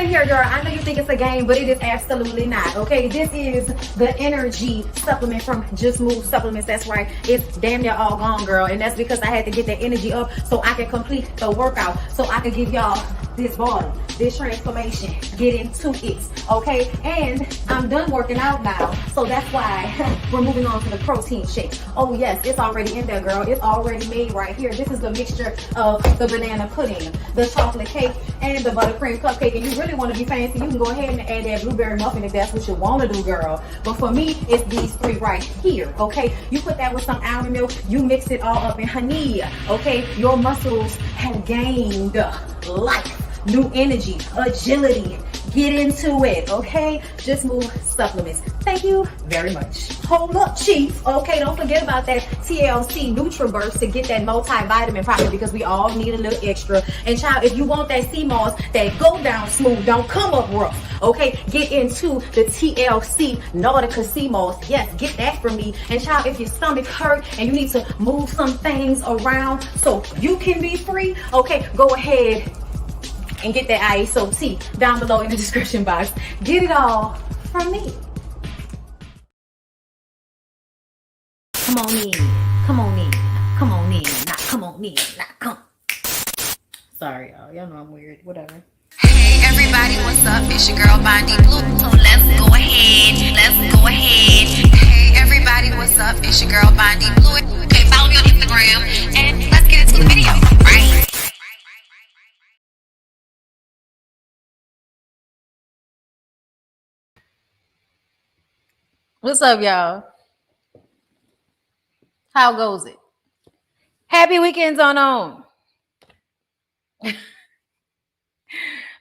here, girl. I know you think it's a game, but it is absolutely not, okay? This is the energy supplement from Just Move Supplements. That's right. It's damn near all gone, girl. And that's because I had to get that energy up so I can complete the workout, so I can give y'all this body, this transformation, get into it, okay? And I'm done working out now, so that's why we're moving on to the protein shake. Oh yes, it's already in there, girl. It's already made right here. This is the mixture of the banana pudding, the chocolate cake, and the buttercream cupcake. And you really want to be fancy, you can go ahead and add that blueberry muffin if that's what you want to do, girl. But for me, it's these three right here, okay? You put that with some almond milk, you mix it all up in honey, okay? Your muscles have gained life, new energy, agility. Get into it, okay? Just Move Supplements. Thank you very much. Hold up, Chief. Okay, don't forget about that TLC NutriBurst to get that multivitamin probably, because we all need a little extra. And child, if you want that sea moss that go down smooth, don't come up rough, okay? Get into the TLC Nautica sea moss. Yes, get that from me. And child, if your stomach hurt and you need to move some things around so you can be free, okay, go ahead and get that ISO tea down below in the description box. Get it all from me. Come on in, come on in, come on in, not come on in, not come. Sorry, y'all know I'm weird, whatever. Hey everybody, what's up? It's your girl BondyBlue. So let's go ahead. Hey everybody, what's up? It's your girl BondyBlue. Okay, follow me on Instagram and let's get into the video, right? What's up, y'all? How goes it? Happy weekends on.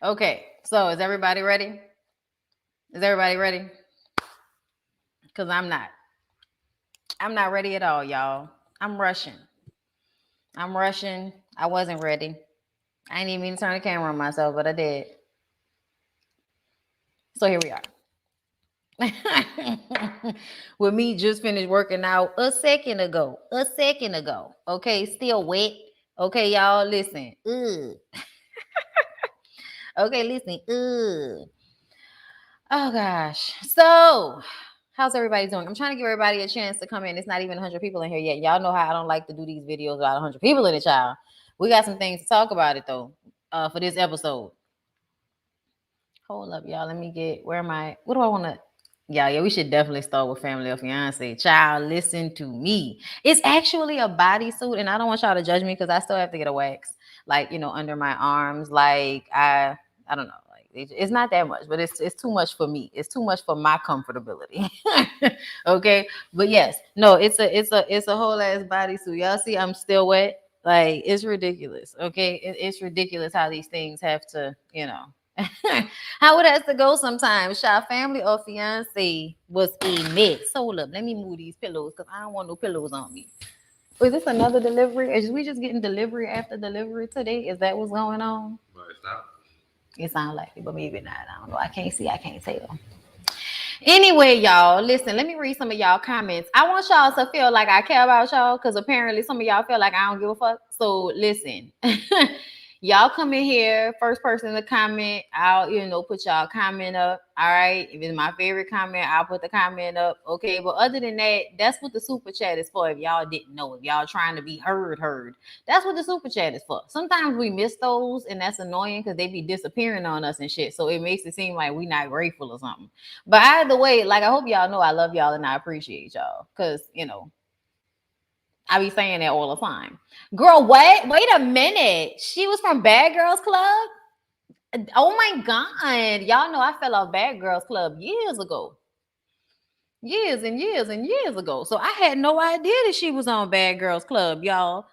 Okay, so is everybody ready? Is everybody ready? Because I'm not. I'm not ready at all, y'all. I'm rushing. I wasn't ready. I didn't even mean to turn the camera on myself, but I did. So here we are. With me just finished working out a second ago. Okay, still wet. Okay, y'all, listen. Okay, listen. Oh gosh. So how's everybody doing? I'm trying to give everybody a chance to come in. It's not even 100 people in here yet. Y'all know how I don't like to do these videos without 100 people in it, child. We got some things to talk about it though, for this episode. Hold up, y'all. Let me get, where am I? What do I want to? Yeah, we should definitely start with Family or Fiance. Child, listen to me. It's actually a bodysuit, and I don't want y'all to judge me because I still have to get a wax, like, you know, under my arms. Like, I don't know. Like, it's not that much, but it's too much for me. It's too much for my comfortability. Okay, but yes, no, it's a whole ass bodysuit. Y'all see, I'm still wet. Like, it's ridiculous. Okay, it's ridiculous how these things have to, you know. How it has to go sometimes. Child, Family or Fiance was a mess. Hold up, let me move these pillows because I don't want no pillows on me. Is this another delivery? Is we just getting delivery after delivery today? Is that what's going on? It sounds like it, but maybe not. I don't know. I can't see. I can't tell. Anyway, y'all, listen, let me read some of y'all comments. I want y'all to feel like I care about y'all because apparently some of y'all feel like I don't give a fuck. So listen. Y'all come in here, first person to comment, I'll, you know, put y'all comment up. All right. If it's my favorite comment, I'll put the comment up. Okay. But other than that, that's what the super chat is for. If y'all didn't know, if y'all trying to be heard, that's what the super chat is for. Sometimes we miss those and that's annoying because they be disappearing on us and shit. So it makes it seem like we not grateful or something. But either way, like, I hope y'all know I love y'all and I appreciate y'all because, you know, I be saying that all the time. Girl, what? Wait a minute. She was from Bad Girls Club? Oh my God. Y'all know I fell off Bad Girls Club years ago. Years and years and years ago. So I had no idea that she was on Bad Girls Club, y'all.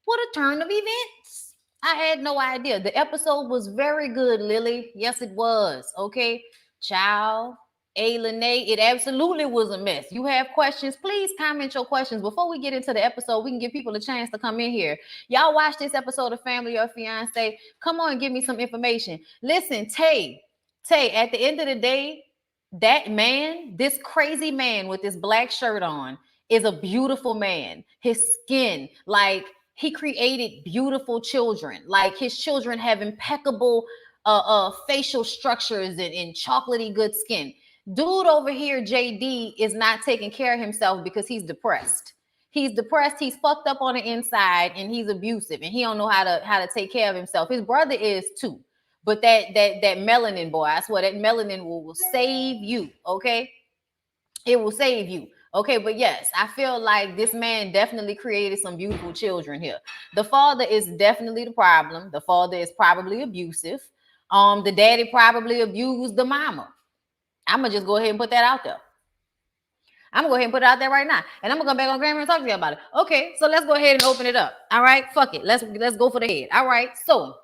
What a turn of events. I had no idea. The episode was very good, Lily. Yes, it was. Okay. Child. Lene, it absolutely was a mess. You have questions, please comment your questions. Before we get into the episode, we can give people a chance to come in here. Y'all watch this episode of Family or Fiance. Come on and give me some information. Listen, Tay, at the end of the day, that man, this crazy man with this black shirt on is a beautiful man. His skin, like, he created beautiful children. Like, his children have impeccable facial structures and chocolatey good skin. Dude over here, JD, is not taking care of himself because he's depressed. He's depressed. He's fucked up on the inside, and he's abusive, and he don't know how to take care of himself. His brother is too, but that melanin, boy, I swear that melanin will save you. Okay, it will save you. Okay, but yes, I feel like this man definitely created some beautiful children here. The father is definitely the problem. The father is probably abusive. The daddy probably abused the mama. I'm gonna just go ahead and put that out there. I'm gonna go ahead and put it out there right now, and I'm gonna come back on Grammar and talk to you about it. Okay, so let's go ahead and open it up. All right, fuck it. Let's go for the head. All right, so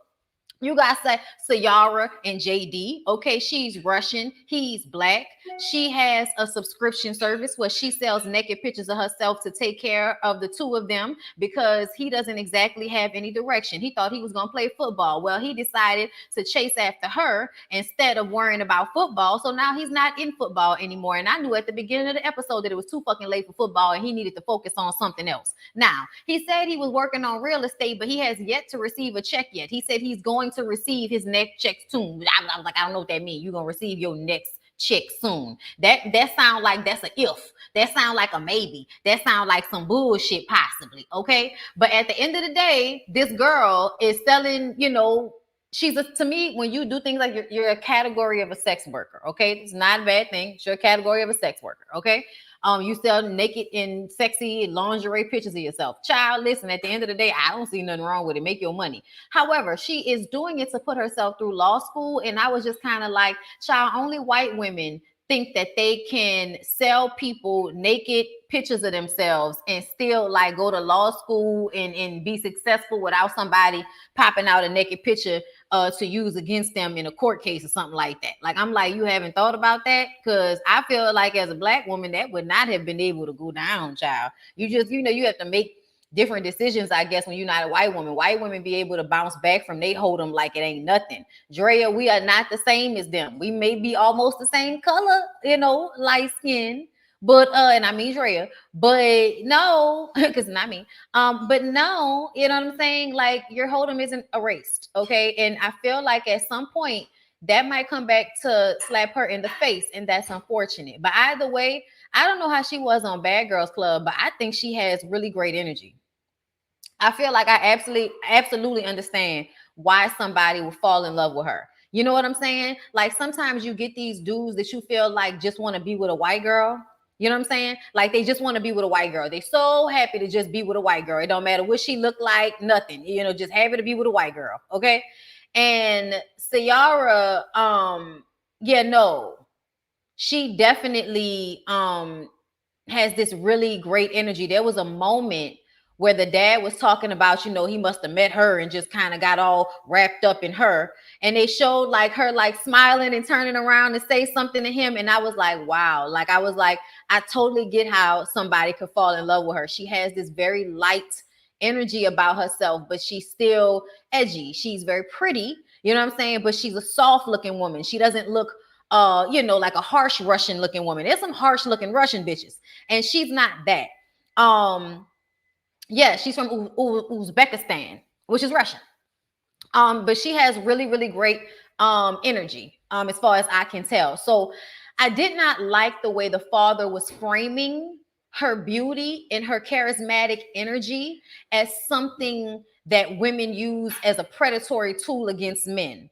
you guys say Sayara and JD. Okay, she's Russian. He's black. She has a subscription service where she sells naked pictures of herself to take care of the two of them because he doesn't exactly have any direction. He thought he was going to play football. Well, he decided to chase after her instead of worrying about football. So now he's not in football anymore. And I knew at the beginning of the episode that it was too fucking late for football and he needed to focus on something else. Now, he said he was working on real estate, but he has yet to receive a check yet. He said he's going to receive his next check soon. I was like, I don't know what that means. You're going to receive your next check soon. That sounds like that's a if. That sounds like a maybe. That sounds like some bullshit possibly. Okay. But at the end of the day, this girl is selling, to me, when you do things like you're a category of a sex worker. Okay. It's not a bad thing. You're a category of a sex worker. Okay. You sell naked and sexy lingerie pictures of yourself. Child, listen, at the end of the day, I don't see nothing wrong with it. Make your money. However, she is doing it to put herself through law school. And I was just kind of like, child, only white women think that they can sell people naked pictures of themselves and still like go to law school and be successful without somebody popping out a naked picture to use against them in a court case or something like that. Like, I'm like, you haven't thought about that? Because I feel like as a black woman, that would not have been able to go down, child. You just, you have to make different decisions, I guess, when you're not a white woman. White women be able to bounce back from they hold them like it ain't nothing. Drea, we are not the same as them. We may be almost the same color, light skin. But and I mean Drea, but no, because not me. But no, you know what I'm saying? Like, your hold'em isn't erased, okay? And I feel like at some point that might come back to slap her in the face, and that's unfortunate. But either way, I don't know how she was on Bad Girls Club, but I think she has really great energy. I feel like I absolutely understand why somebody would fall in love with her. You know what I'm saying? Like, sometimes you get these dudes that you feel like just want to be with a white girl. You know what I'm saying? Like, they just want to be with a white girl. They so happy to just be with a white girl. It don't matter what she look like, nothing. Just happy to be with a white girl. Okay. And Ciara, she definitely has this really great energy. There was a moment where the dad was talking about, he must have met her and just kind of got all wrapped up in her. And they showed like her like smiling and turning around to say something to him. And I was like, wow. Like, I was like, I totally get how somebody could fall in love with her. She has this very light energy about herself, but she's still edgy. She's very pretty, you know what I'm saying? But she's a soft looking woman. She doesn't look like a harsh Russian looking woman. There's some harsh looking Russian bitches, and she's not that. She's from Uzbekistan, which is Russian. But she has really, really great energy, as far as I can tell. So I did not like the way the father was framing her beauty and her charismatic energy as something that women use as a predatory tool against men.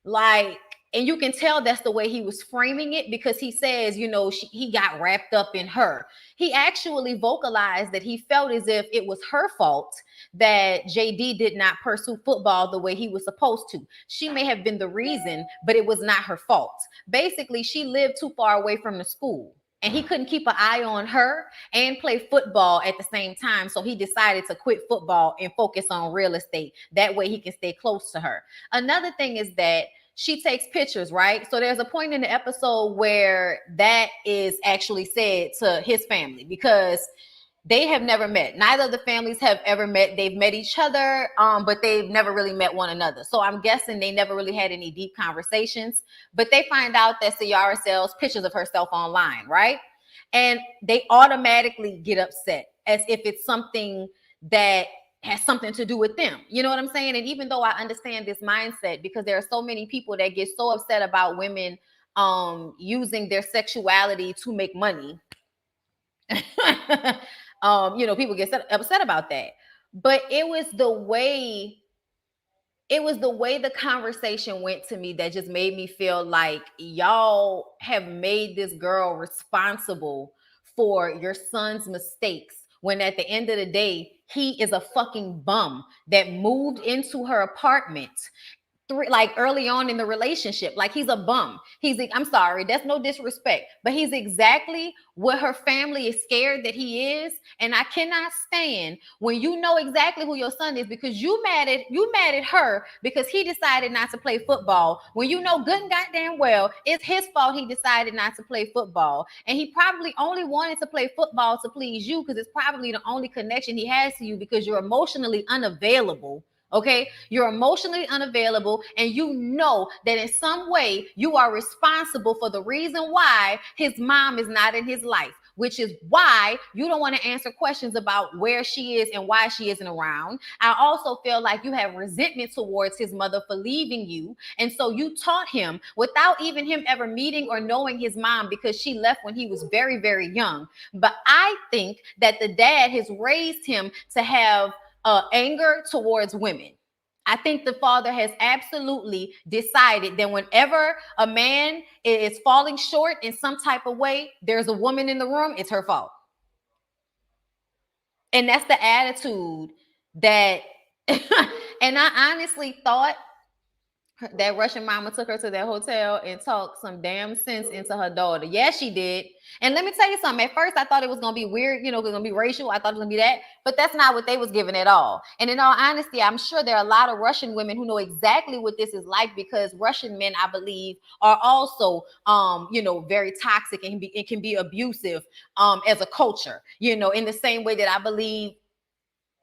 Like, and you can tell that's the way he was framing it, because he says, he got wrapped up in her. He actually vocalized that he felt as if it was her fault that JD did not pursue football the way he was supposed to. She may have been the reason, but it was not her fault. Basically, she lived too far away from the school, and he couldn't keep an eye on her and play football at the same time. So he decided to quit football and focus on real estate. That way he can stay close to her. Another thing is that she takes pictures, right? So there's a point in the episode where that is actually said to his family, because they have never met. Neither of the families have ever met. They've met each other, but they've never really met one another. So I'm guessing they never really had any deep conversations. But they find out that Ciara sells pictures of herself online, right? And they automatically get upset as if it's something that has something to do with them. You know what I'm saying? And even though I understand this mindset, because there are so many people that get so upset about women using their sexuality to make money. People get upset about that. But it was the way the conversation went to me that just made me feel like y'all have made this girl responsible for your son's mistakes, when at the end of the day, he is a fucking bum that moved into her apartment like early on in the relationship. Like, he's a bum. I'm sorry, that's no disrespect, but he's exactly what her family is scared that he is. And I cannot stand when you know exactly who your son is, because you mad at her because he decided not to play football, when you know good and goddamn well it's his fault he decided not to play football. And he probably only wanted to play football to please you, because it's probably the only connection he has to you, because you're emotionally unavailable. Okay, you're emotionally unavailable, and you know that in some way you are responsible for the reason why his mom is not in his life, which is why you don't want to answer questions about where she is and why she isn't around. I also feel like you have resentment towards his mother for leaving you, and so you taught him without even him ever meeting or knowing his mom, because she left when he was very, very young. But I think that the dad has raised him to have anger towards women. I think the father has absolutely decided that whenever a man is falling short in some type of way, there's a woman in the room, it's her fault. And that's the attitude that, and I honestly thought that Russian mama took her to that hotel and talked some damn sense into her daughter. Yeah, she did. And let me tell you something. At first, I thought it was going to be weird, it was going to be racial. I thought it was going to be that. But that's not what they was giving at all. And in all honesty, I'm sure there are a lot of Russian women who know exactly what this is like, because Russian men, I believe, are also, very toxic, and it can be abusive as a culture, in the same way that I believe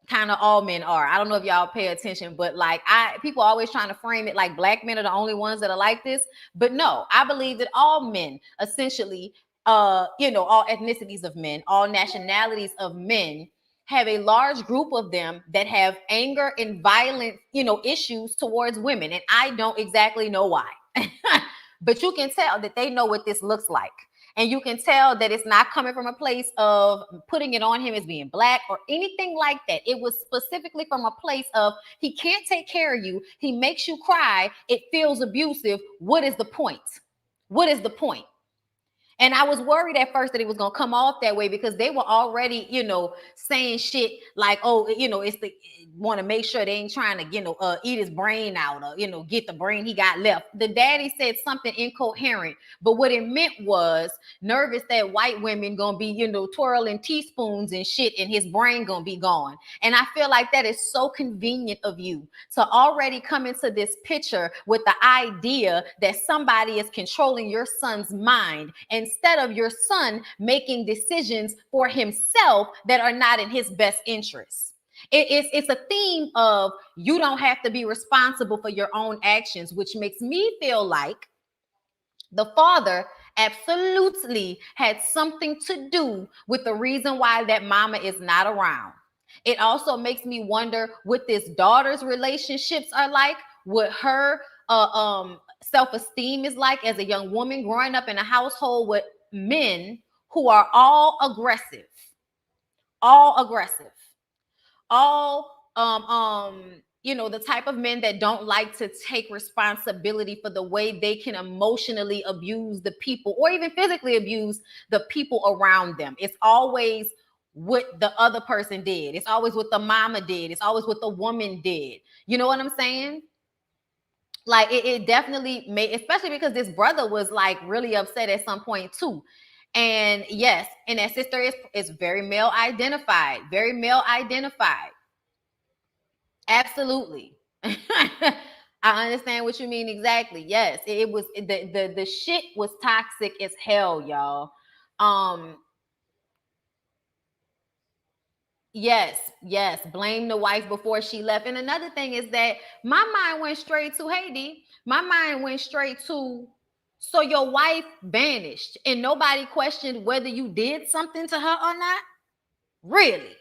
kind of all men are. I don't know if y'all pay attention, but like people always trying to frame it like black men are the only ones that are like this. But no, I believe that all men essentially, all ethnicities of men, all nationalities of men, have a large group of them that have anger and violent, issues towards women. And I don't exactly know why. But you can tell that they know what this looks like. And you can tell that it's not coming from a place of putting it on him as being black or anything like that. It was specifically from a place of, he can't take care of you. He makes you cry. It feels abusive. What is the point? What is the point? And I was worried at first that it was going to come off that way, because they were already, saying shit like, oh, it's the want to make sure they ain't trying to, eat his brain out, or, get the brain he got left. The daddy said something incoherent, but what it meant was nervous that white women going to be, twirling teaspoons and shit, and his brain going to be gone. And I feel like that is so convenient of you to already come into this picture with the idea that somebody is controlling your son's mind, instead of your son making decisions for himself that are not in his best interest. It's a theme of, you don't have to be responsible for your own actions, which makes me feel like the father absolutely had something to do with the reason why that mama is not around. It also makes me wonder what this daughter's relationships are like, what her self-esteem is like as a young woman growing up in a household with men who are all aggressive, all aggressive, all the type of men that don't like to take responsibility for the way they can emotionally abuse the people, or even physically abuse the people around them. It's always what the other person did. It's always what the mama did. It's always what the woman did. You know what I'm saying? Like it definitely made, especially because this brother was like really upset at some point too. And yes, and that sister is very male identified, very male identified. Absolutely. I understand what you mean exactly. Yes, it was the shit was toxic as hell, y'all. Yes, blame the wife before she left. And another thing is that my mind went straight to Haiti. My mind went straight to, so your wife vanished and nobody questioned whether you did something to her or not? Really?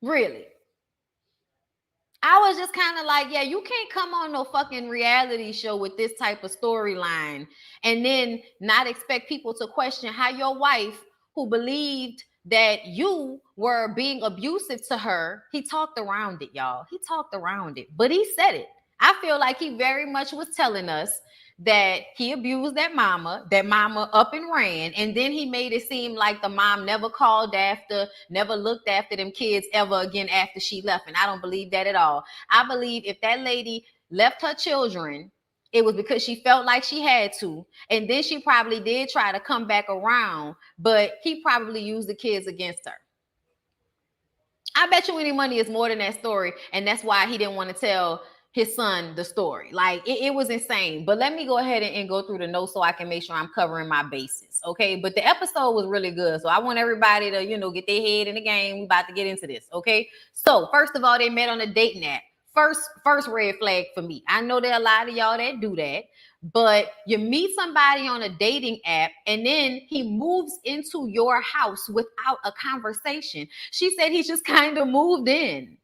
Really. I was just kind of like, yeah, you can't come on no fucking reality show with this type of storyline and then not expect people to question how your wife, who believed that you were being abusive to her, he talked around it, y'all. He talked around it, but he said it. I feel like he very much was telling us that he abused that mama up and ran, and then he made it seem like the mom never called after, never looked after them kids ever again after she left. And I don't believe that at all. I believe if that lady left her children, it was because she felt like she had to, and then she probably did try to come back around, but he probably used the kids against her. I bet you any money is more than that story, and that's why he didn't want to tell his son the story. Like it was insane. But let me go ahead and go through the notes so I can make sure I'm covering my bases. Okay. But the episode was really good. So I want everybody to, get their head in the game. We about to get into this. Okay. So first of all, they met on a dating app. First red flag for me. I know there are a lot of y'all that do that, but you meet somebody on a dating app and then he moves into your house without a conversation. She said he just kind of moved in.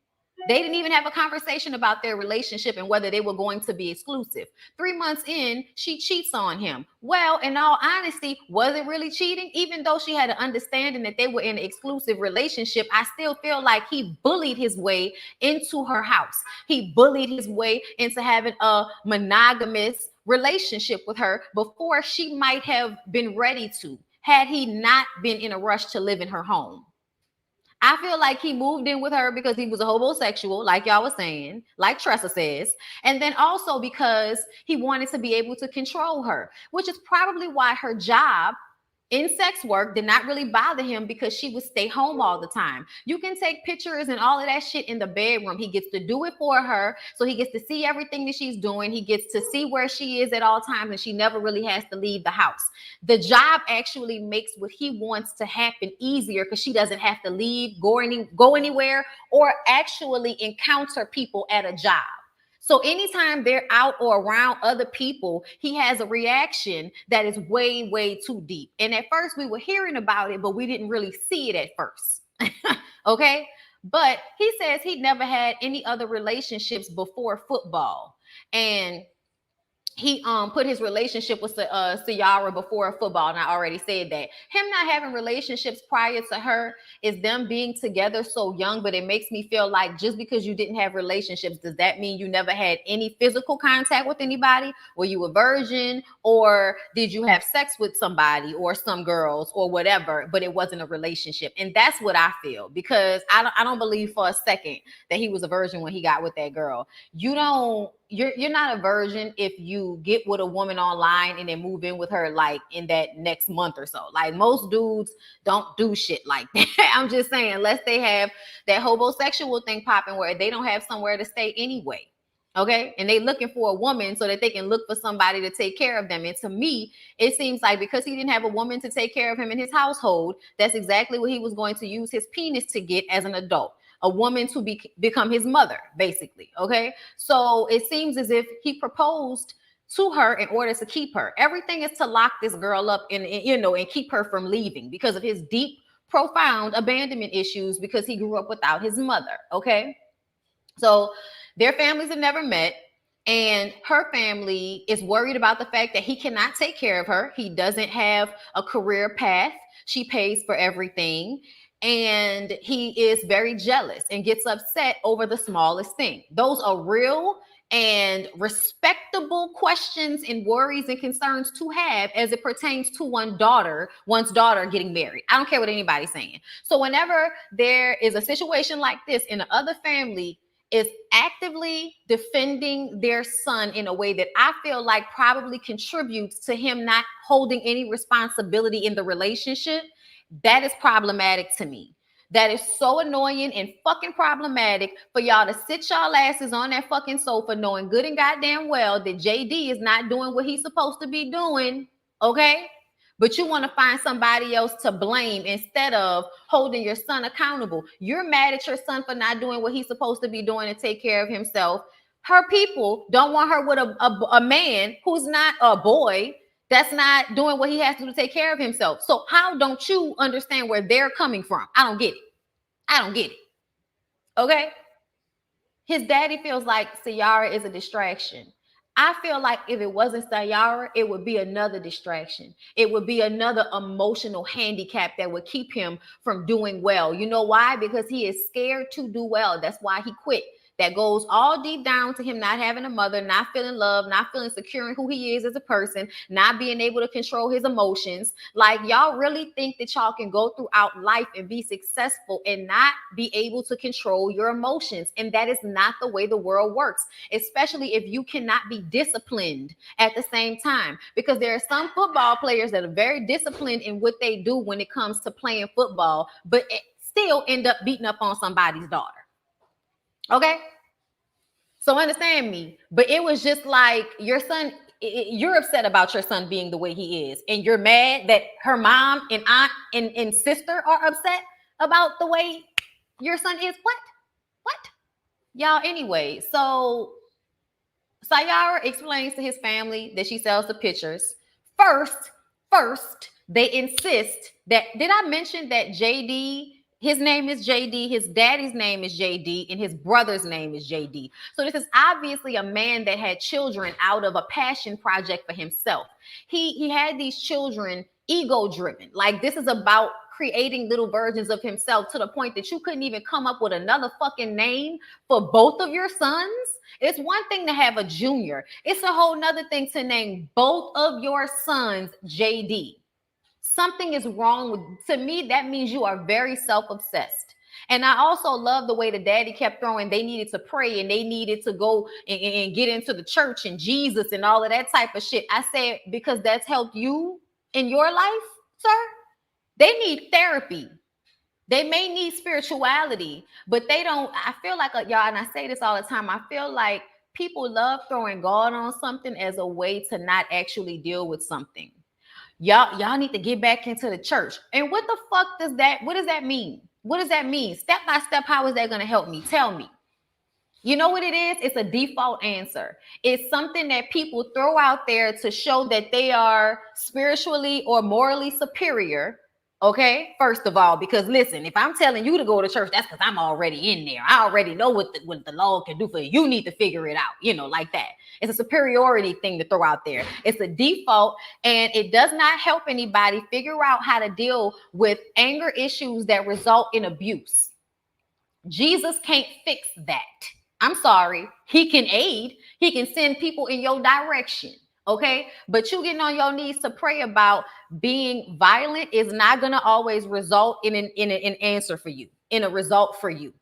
They didn't even have a conversation about their relationship and whether they were going to be exclusive. 3 months in, she cheats on him. Well, in all honesty, was it really cheating? Even though she had an understanding that they were in an exclusive relationship, I still feel like he bullied his way into her house. He bullied his way into having a monogamous relationship with her before she might have been ready to, had he not been in a rush to live in her home. I feel like he moved in with her because he was a homosexual, like y'all was saying, like Tressa says. And then also because he wanted to be able to control her, which is probably why her job in sex work did not really bother him, because she would stay home all the time. You can take pictures and all of that shit in the bedroom. He gets to do it for her. So he gets to see everything that she's doing. He gets to see where she is at all times, and she never really has to leave the house. The job actually makes what he wants to happen easier because she doesn't have to leave, go anywhere, or actually encounter people at a job. So anytime they're out or around other people, he has a reaction that is way, way too deep. And at first we were hearing about it, but we didn't really see it at first. Okay. But he says he never had any other relationships before football. And he put his relationship with Ciara before football, and I already said that. Him not having relationships prior to her is them being together so young, but it makes me feel like just because you didn't have relationships, does that mean you never had any physical contact with anybody? Were you a virgin, or did you have sex with somebody or some girls or whatever, but it wasn't a relationship? And that's what I feel, because I don't believe for a second that he was a virgin when he got with that girl. You're not a virgin if you get with a woman online and then move in with her like in that next month or so. Like most dudes don't do shit like that. I'm just saying, unless they have that homosexual thing popping where they don't have somewhere to stay anyway. Okay. And they looking for a woman so that they can look for somebody to take care of them. And to me, it seems like because he didn't have a woman to take care of him in his household, that's exactly what he was going to use his penis to get as an adult. A woman to become his mother, basically. Okay. So it seems as if he proposed to her in order to keep her. Everything is to lock this girl up and keep her from leaving because of his deep, profound abandonment issues, because he grew up without his mother. Okay. So their families have never met. And her family is worried about the fact that he cannot take care of her. He doesn't have a career path. She pays for everything. And he is very jealous and gets upset over the smallest thing. Those are real and respectable questions and worries and concerns to have as it pertains to one's daughter getting married. I don't care what anybody's saying. So whenever there is a situation like this and the other family is actively defending their son in a way that I feel like probably contributes to him not holding any responsibility in the relationship, that is problematic to me. That is so annoying and fucking problematic for y'all to sit y'all asses on that fucking sofa knowing good and goddamn well that JD is not doing what he's supposed to be doing, okay? But you want to find somebody else to blame instead of holding your son accountable. You're mad at your son for not doing what he's supposed to be doing to take care of himself. Her people don't want her with a man who's not a boy, that's not doing what he has to do to take care of himself. So how don't you understand where they're coming from? I don't get it. Okay? His daddy feels like Ciara is a distraction. I feel like if it wasn't Ciara, it would be another distraction. It would be another emotional handicap that would keep him from doing well. You know why? Because he is scared to do well. That's why he quit. That goes all deep down to him not having a mother, not feeling love, not feeling secure in who he is as a person, not being able to control his emotions. Like, y'all really think that y'all can go throughout life and be successful and not be able to control your emotions. And that is not the way the world works, especially if you cannot be disciplined at the same time. Because there are some football players that are very disciplined in what they do when it comes to playing football, but still end up beating up on somebody's daughter. Okay? So understand me, but it was just like your son, you're upset about your son being the way he is, and you're mad that her mom and aunt and sister are upset about the way your son is. What? Y'all, anyway, so Ciara explains to his family that she sells the pictures. First, they insist that, did I mention that JD, his name is JD, his daddy's name is JD, and his brother's name is JD. So this is obviously a man that had children out of a passion project for himself. He had these children ego driven. Like, this is about creating little versions of himself to the point that you couldn't even come up with another fucking name for both of your sons. It's one thing to have a junior. It's a whole nother thing to name both of your sons JD. Something is wrong with, to me, that means you are very self-obsessed. And I also love the way the daddy kept throwing, they needed to pray and they needed to go and get into the church and Jesus and all of that type of shit. I said, because that's helped you in your life, sir. They need therapy. They may need spirituality, but they don't. I feel like, y'all, and I say this all the time, I feel like people love throwing God on something as a way to not actually deal with something. Y'all need to get back into the church. And what the fuck what does that mean? What does that mean? Step by step, how is that going to help me? Tell me. You know what it is? It's a default answer. It's something that people throw out there to show that they are spiritually or morally superior. Okay, first of all, because listen, if I'm telling you to go to church, that's because I'm already in there. I already know what the Lord can do for you. You need to figure it out, like that. It's a superiority thing to throw out there. It's a default, and it does not help anybody figure out how to deal with anger issues that result in abuse. Jesus can't fix that. I'm sorry. He can aid. He can send people in your direction. Okay. But you getting on your knees to pray about being violent is not going to always result in an answer for you, in a result for you.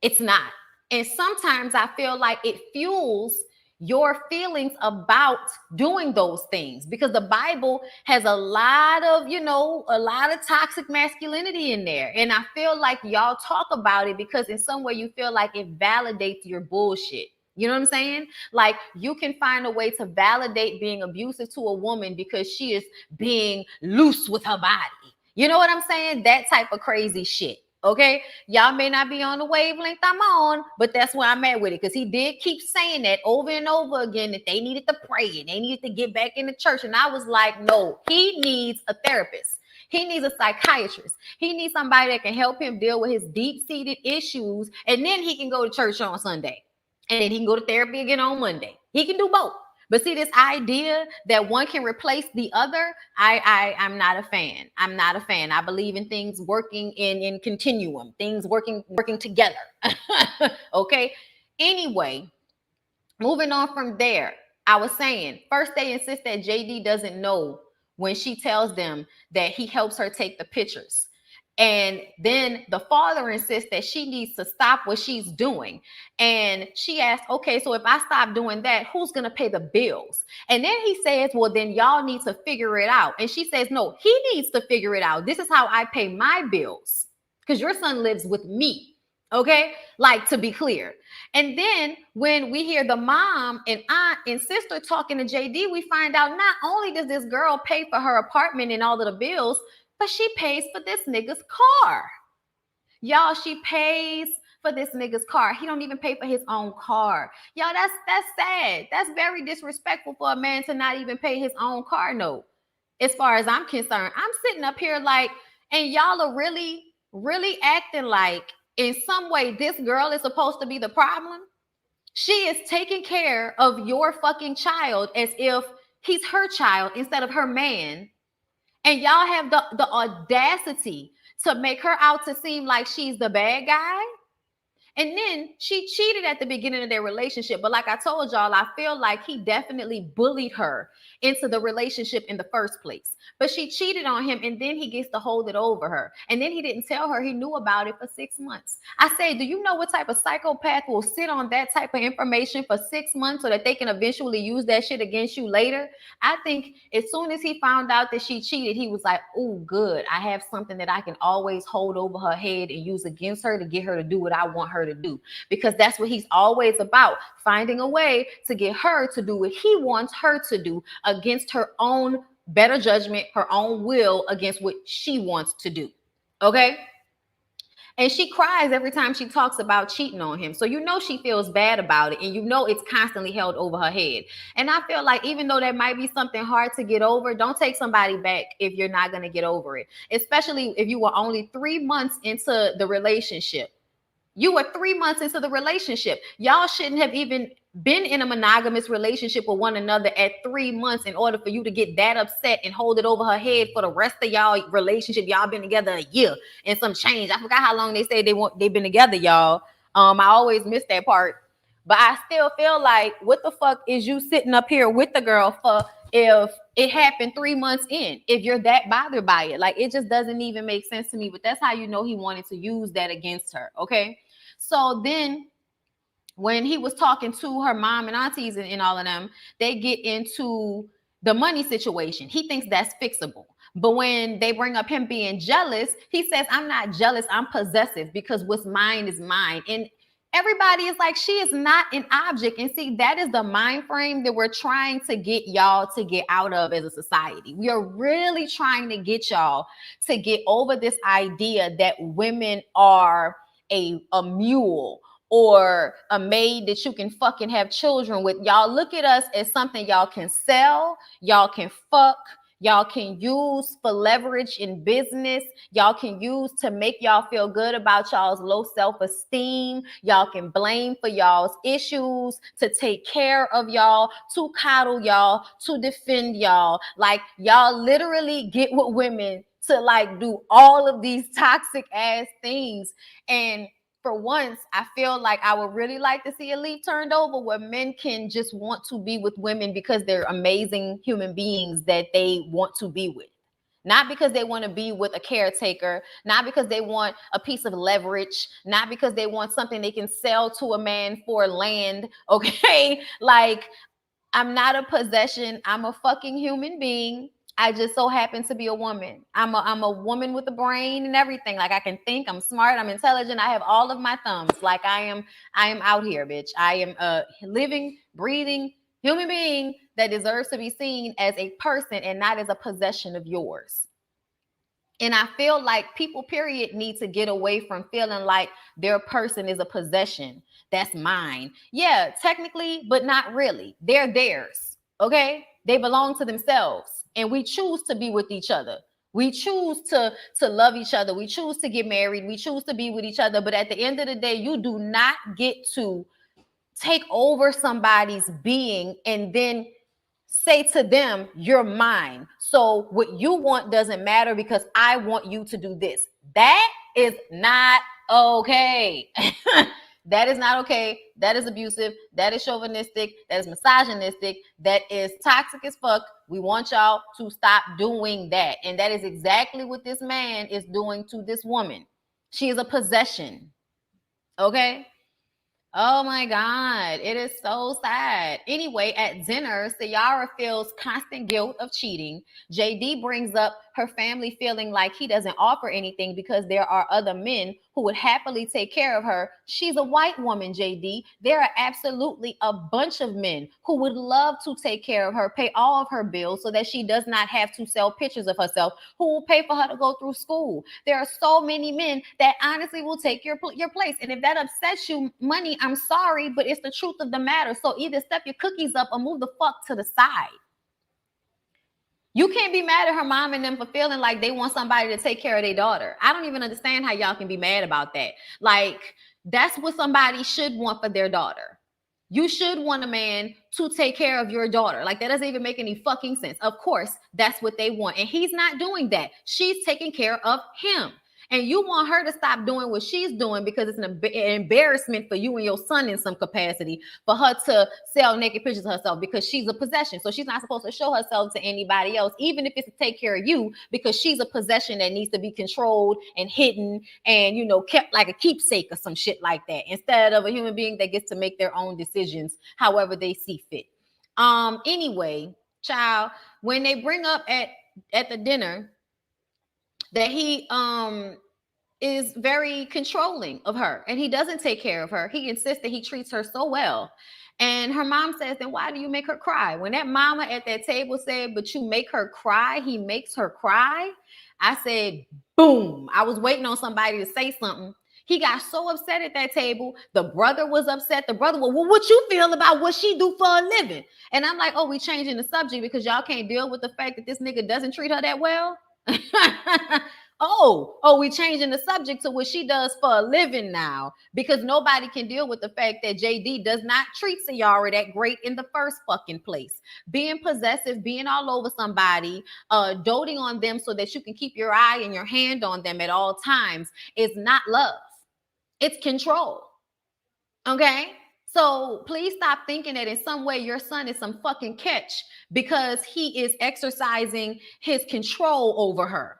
It's not. And sometimes I feel like it fuels your feelings about doing those things, because the Bible has a lot of toxic masculinity in there. And I feel like y'all talk about it because in some way you feel like it validates your bullshit. You know what I'm saying? Like, you can find a way to validate being abusive to a woman because she is being loose with her body. You know what I'm saying? That type of crazy shit. Okay, y'all may not be on the wavelength I'm on, but that's where I'm at with it, because he did keep saying that over and over again, that they needed to pray and they needed to get back in the church. And I was like, no, he needs a therapist. He needs a psychiatrist. He needs somebody that can help him deal with his deep-seated issues, and then he can go to church on Sunday, and then he can go to therapy again on Monday. He can do both. But see, this idea that one can replace the other, I'm not a fan. I'm not a fan. I believe in things working in continuum, things working together. Okay. Anyway, moving on from there, I was saying, first they insist that JD doesn't know when she tells them that he helps her take the pictures. And then the father insists that she needs to stop what she's doing. And she asks, okay, so if I stop doing that, who's going to pay the bills? And then he says, well, then y'all need to figure it out. And she says, no, he needs to figure it out. This is how I pay my bills, because your son lives with me. Okay, like, to be clear. And then when we hear the mom and aunt and sister talking to JD, we find out not only does this girl pay for her apartment and all of the bills, but she pays for this nigga's car. Y'all, she pays for this nigga's car. He don't even pay for his own car. Y'all, that's sad. That's very disrespectful for a man to not even pay his own car note. As far as I'm concerned, I'm sitting up here like, and y'all are really acting like in some way this girl is supposed to be the problem. She is taking care of your fucking child as if he's her child instead of her man. And y'all have the audacity to make her out to seem like she's the bad guy. And then she cheated at the beginning of their relationship. But like I told y'all, I feel like he definitely bullied her into the relationship in the first place. But she cheated on him, and then he gets to hold it over her. And then he didn't tell her he knew about it for 6 months. I say, do you know what type of psychopath will sit on that type of information for 6 months so that they can eventually use that shit against you later? I think as soon as he found out that she cheated, he was like, oh, good. I have something that I can always hold over her head and use against her to get her to do what I want her to do. Because that's what he's always about, finding a way to get her to do what he wants her to do against her own better judgment, her own will, against what she wants to do. Okay? And she cries every time she talks about cheating on him. So you know she feels bad about it, and you know it's constantly held over her head. And I feel like even though that might be something hard to get over, don't take somebody back if you're not going to get over it, especially if you were only 3 months into the relationship. You were 3 months into the relationship. Y'all shouldn't have even been in a monogamous relationship with one another at 3 months in order for you to get that upset and hold it over her head for the rest of y'all relationship. Y'all been together a year and some change. I forgot how long they say they've been together, y'all. I always miss that part. But I still feel like, what the fuck is you sitting up here with the girl for if it happened 3 months in? If you're that bothered by it, like, it just doesn't even make sense to me. But that's how you know he wanted to use that against her. Okay. So then when he was talking to her mom and aunties and all of them, they get into the money situation. He thinks that's fixable. But when they bring up him being jealous, he says, I'm not jealous, I'm possessive, because what's mine is mine. And everybody is like, she is not an object. And see, that is the mind frame that we're trying to get y'all to get out of as a society. We are really trying to get y'all to get over this idea that women are a mule or a maid that you can fucking have children with. Y'all look at us as something y'all can sell, y'all can fuck, y'all can use for leverage in business, y'all can use to make y'all feel good about y'all's low self-esteem, y'all can blame for y'all's issues, to take care of y'all, to coddle y'all, to defend y'all. Like, y'all literally get with women to like do all of these toxic ass things. And for once, I feel like I would really like to see a leaf turned over where men can just want to be with women because they're amazing human beings that they want to be with. Not because they want to be with a caretaker, not because they want a piece of leverage, not because they want something they can sell to a man for land, okay? Like, I'm not a possession. I'm a fucking human being. I just so happen to be a woman. I'm a woman with a brain and everything. Like, I can think, I'm smart, I'm intelligent. I have all of my thumbs. Like, I am out here, bitch. I am a living, breathing human being that deserves to be seen as a person and not as a possession of yours. And I feel like people, period, need to get away from feeling like their person is a possession. That's mine. Yeah, technically, but not really. They're theirs. Okay? They belong to themselves. And we choose to be with each other. We choose to love each other. We choose to get married. We choose to be with each other. But at the end of the day, you do not get to take over somebody's being and then say to them, you're mine. So what you want doesn't matter because I want you to do this. That is not okay. That is not okay. That is abusive. That is chauvinistic. That is misogynistic. That is toxic as fuck. We want y'all to stop doing that. And that is exactly what this man is doing to this woman. She is a possession. Okay? Oh my God, it is so sad. Anyway, at dinner, Ciara feels constant guilt of cheating. JD brings up her family feeling like he doesn't offer anything because there are other men who would happily take care of her. She's a white woman, JD. There are absolutely a bunch of men who would love to take care of her, pay all of her bills so that she does not have to sell pictures of herself, who will pay for her to go through school. There are so many men that honestly will take your place. And if that upsets you, money, I'm sorry, but it's the truth of the matter. So either step your cookies up or move the fuck to the side. You can't be mad at her mom and them for feeling like they want somebody to take care of their daughter. I don't even understand how y'all can be mad about that. Like, that's what somebody should want for their daughter. You should want a man to take care of your daughter. Like, that doesn't even make any fucking sense. Of course, that's what they want. And he's not doing that. She's taking care of him. And you want her to stop doing what she's doing because it's an embarrassment for you and your son in some capacity for her to sell naked pictures of herself because she's a possession. So she's not supposed to show herself to anybody else, even if it's to take care of you, because she's a possession that needs to be controlled and hidden and, you know, kept like a keepsake or some shit like that, instead of a human being that gets to make their own decisions however they see fit. Anyway, child, when they bring up at the dinner that he is very controlling of her and he doesn't take care of her. He insists that he treats her so well. And her mom says, then why do you make her cry? When that mama at that table said, but you make her cry, he makes her cry, I said, boom. I was waiting on somebody to say something. He got so upset at that table. The brother was upset. The brother was, well, what you feel about what she do for a living? And I'm like, oh, we changing the subject because y'all can't deal with the fact that this nigga doesn't treat her that well. we changing the subject to what she does for a living now, because nobody can deal with the fact that JD does not treat Ciara that great in the first fucking place. Being possessive, being all over somebody, doting on them so that you can keep your eye and your hand on them at all times is not love. It's control. Okay? So please stop thinking that in some way your son is some fucking catch because he is exercising his control over her.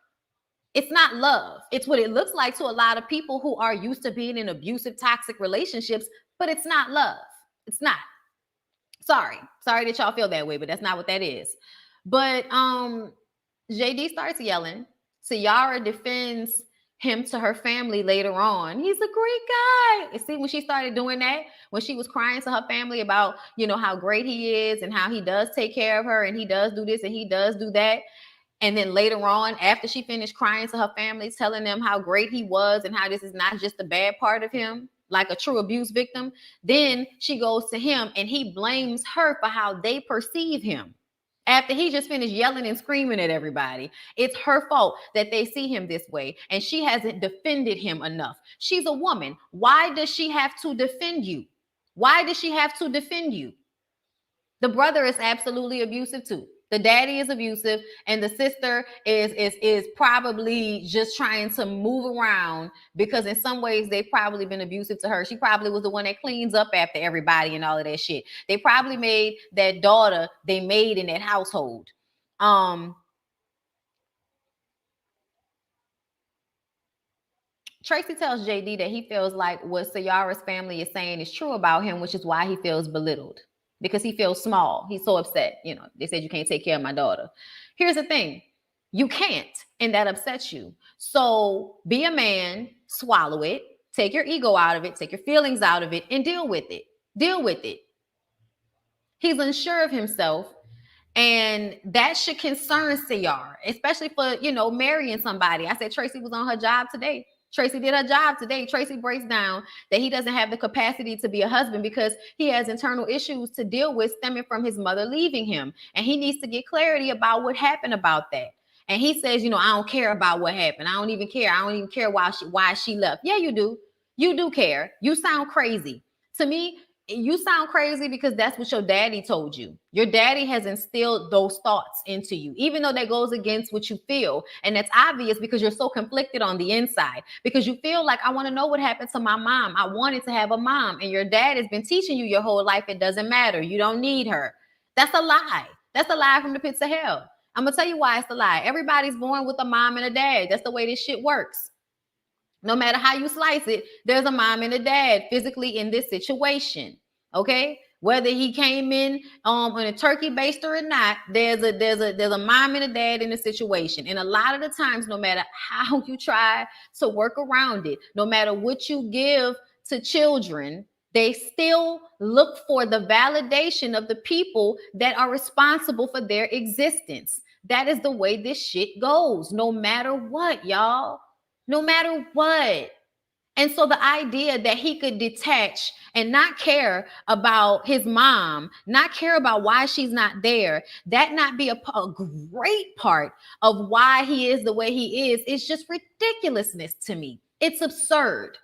It's not love. It's what it looks like to a lot of people who are used to being in abusive, toxic relationships, but it's not love. It's not. Sorry that y'all feel that way, but that's not what that is. But JD starts yelling. Ciara defends him to her family later on. He's a great guy. And see, when she started doing that, when she was crying to her family about, you know, how great he is and how he does take care of her and he does do this and he does do that. And then later on, after she finished crying to her family, telling them how great he was and how this is not just the bad part of him, like a true abuse victim, then she goes to him and he blames her for how they perceive him. After he just finished yelling and screaming at everybody, it's her fault that they see him this way. And she hasn't defended him enough. She's a woman. Why does she have to defend you? Why does she have to defend you? The brother is absolutely abusive too. The daddy is abusive, and the sister is probably just trying to move around because in some ways they've probably been abusive to her. She probably was the one that cleans up after everybody and all of that shit. They probably made that daughter they made in that household. Tracy tells JD that he feels like what Ciara's family is saying is true about him, which is why he feels belittled. Because he feels small. He's so upset. You know, they said you can't take care of my daughter. Here's the thing. You can't, and that upsets you. So be a man, swallow it, take your ego out of it, take your feelings out of it, and deal with it. Deal with it. He's unsure of himself, and that should concern Ciara, especially for, you know, marrying somebody. I said Tracy was on her job today. Tracy did her job today. Tracy breaks down that he doesn't have the capacity to be a husband because he has internal issues to deal with stemming from his mother leaving him. And he needs to get clarity about what happened about that. And he says, you know, I don't care about what happened. I don't even care. I don't even care why she left. Yeah, you do. You do care. You sound crazy. To me, you sound crazy because that's what your daddy told you. Your daddy has instilled those thoughts into you, even though that goes against what you feel. And that's obvious because you're so conflicted on the inside, because you feel like, I want to know what happened to my mom. I wanted to have a mom. And your dad has been teaching you your whole life it doesn't matter. You don't need her. That's a lie. That's a lie from the pits of hell. I'm going to tell you why it's a lie. Everybody's born with a mom and a dad. That's the way this shit works. No matter how you slice it, there's a mom and a dad physically in this situation. Okay, whether he came in on a turkey baster or not, there's a mom and a dad in the situation. And a lot of the times, no matter how you try to work around it, no matter what you give to children, they still look for the validation of the people that are responsible for their existence. That is the way this shit goes, no matter what, y'all. No matter what. And so the idea that he could detach and not care about his mom, not care about why she's not there, that not be a great part of why he is the way he is, it's just ridiculousness to me. It's absurd.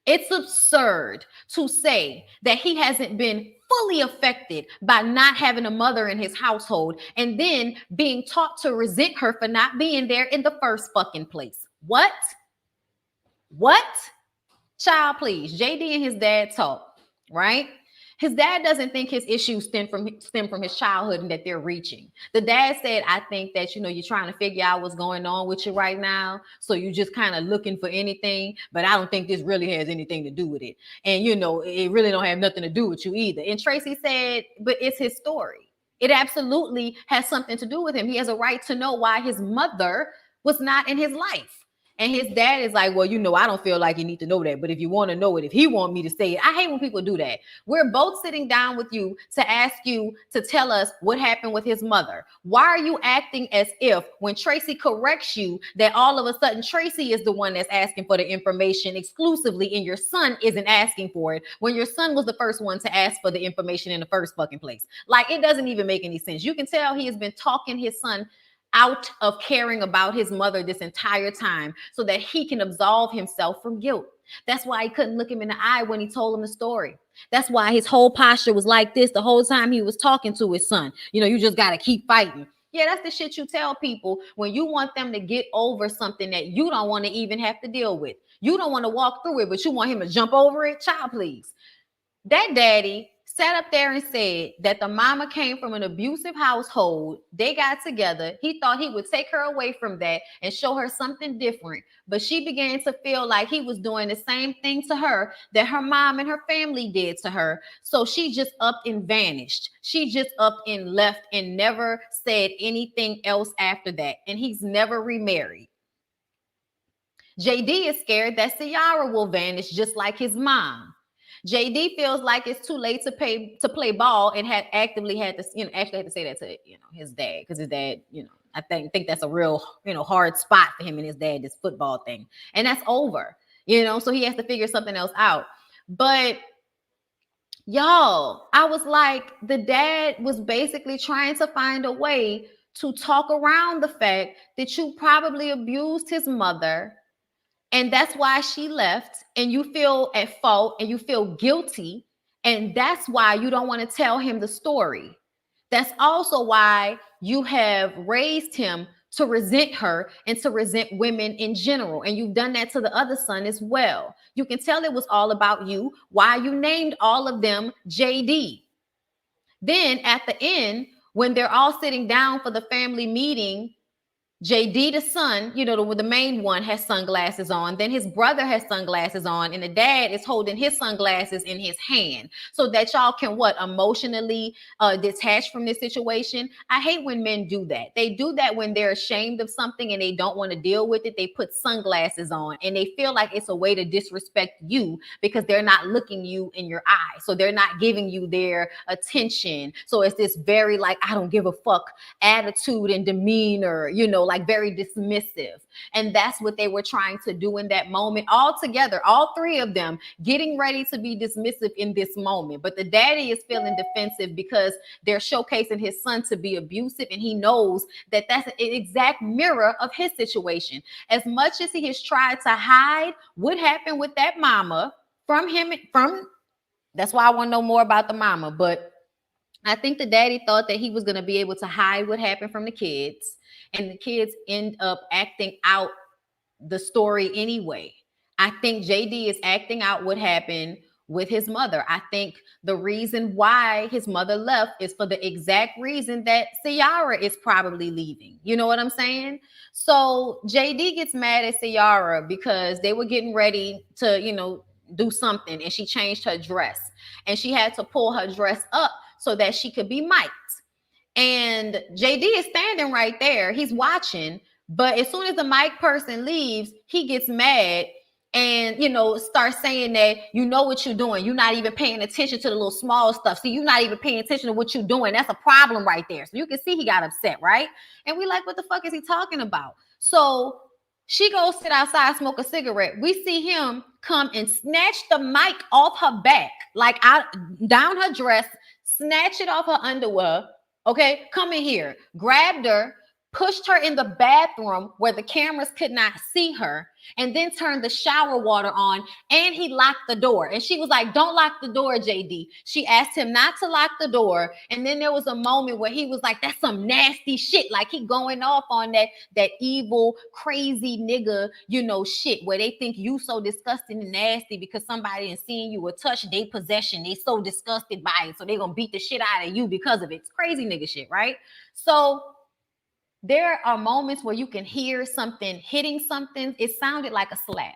It's absurd to say that he hasn't been fully affected by not having a mother in his household and then being taught to resent her for not being there in the first fucking place. What? What? Child, please. JD and his dad talk, right? His dad doesn't think his issues stem from his childhood and that they're reaching. The dad said, I think that, you're trying to figure out what's going on with you right now. So you're just kind of looking for anything, but I don't think this really has anything to do with it. And, it really don't have nothing to do with you either. And Tracy said, but it's his story. It absolutely has something to do with him. He has a right to know why his mother was not in his life. And his dad is like, well, I don't feel like you need to know that. But if you want to know it, if he want me to say it, I hate when people do that. We're both sitting down with you to ask you to tell us what happened with his mother. Why are you acting as if when Tracy corrects you that all of a sudden Tracy is the one that's asking for the information exclusively and your son isn't asking for it when your son was the first one to ask for the information in the first fucking place? Like, it doesn't even make any sense. You can tell he has been talking his son out of caring about his mother this entire time so that he can absolve himself from guilt. That's why he couldn't look him in the eye when he told him the story. That's why his whole posture was like this the whole time he was talking to his son. You just got to keep fighting. Yeah, that's the shit you tell people when you want them to get over something that you don't want to even have to deal with. You don't want to walk through it, but you want him to jump over it. Child, please. That daddy sat up there and said that the mama came from an abusive household. They got together. He thought he would take her away from that and show her something different. But she began to feel like he was doing the same thing to her that her mom and her family did to her. So she just upped and vanished. She just upped and left and never said anything else after that. And he's never remarried. JD is scared that Ciara will vanish just like his mom. JD feels like it's too late to play ball and had actively had to, actually had to say that to, his dad, because his dad, I think that's a real, hard spot for him and his dad, this football thing. And that's over, so he has to figure something else out. But y'all, I was like, the dad was basically trying to find a way to talk around the fact that you probably abused his mother. And that's why she left, and you feel at fault and you feel guilty. And that's why you don't want to tell him the story. That's also why you have raised him to resent her and to resent women in general. And you've done that to the other son as well. You can tell it was all about you, why you named all of them JD. Then at the end, when they're all sitting down for the family meeting, JD, the son, the main one, has sunglasses on. Then his brother has sunglasses on, and the dad is holding his sunglasses in his hand so that y'all can emotionally detach from this situation. I hate when men do that. They do that when they're ashamed of something and they don't want to deal with it. They put sunglasses on and they feel like it's a way to disrespect you because they're not looking you in your eye. So they're not giving you their attention. So it's this very I don't give a fuck attitude and demeanor, very dismissive. And that's what they were trying to do in that moment, all together, all three of them getting ready to be dismissive in this moment. But the daddy is feeling defensive because they're showcasing his son to be abusive. And he knows that that's an exact mirror of his situation. As much as he has tried to hide what happened with that mama from him, that's why I want to know more about the mama. But I think the daddy thought that he was going to be able to hide what happened from the kids. And the kids end up acting out the story anyway. I think JD is acting out what happened with his mother. I think the reason why his mother left is for the exact reason that Ciara is probably leaving. You know what I'm saying? So JD gets mad at Ciara because they were getting ready to, do something, and she changed her dress. And she had to pull her dress up so that she could be mic'd. And JD is standing right there. He's watching. But as soon as the mic person leaves, he gets mad and, starts saying that, what you're doing. You're not even paying attention to the little small stuff. See, you're not even paying attention to what you're doing. That's a problem right there. So you can see he got upset, right? And we like, what the fuck is he talking about? So She goes sit outside, smoke a cigarette. We see him come and snatch the mic off her back, like out down her dress, snatch it off her underwear. Okay, come in here, grabbed her, pushed her in the bathroom where the cameras could not see her, and then turned the shower water on, and he locked the door. And she was like, "Don't lock the door, JD." She asked him not to lock the door, and then there was a moment where he was like, "That's some nasty shit," like he going off on that evil, crazy nigga, shit, where they think you so disgusting and nasty because somebody is seeing you or touch their possession. They so disgusted by it, so they gonna beat the shit out of you because of it. It's crazy nigga shit, right? So there are moments where you can hear something hitting something. It sounded like a slap.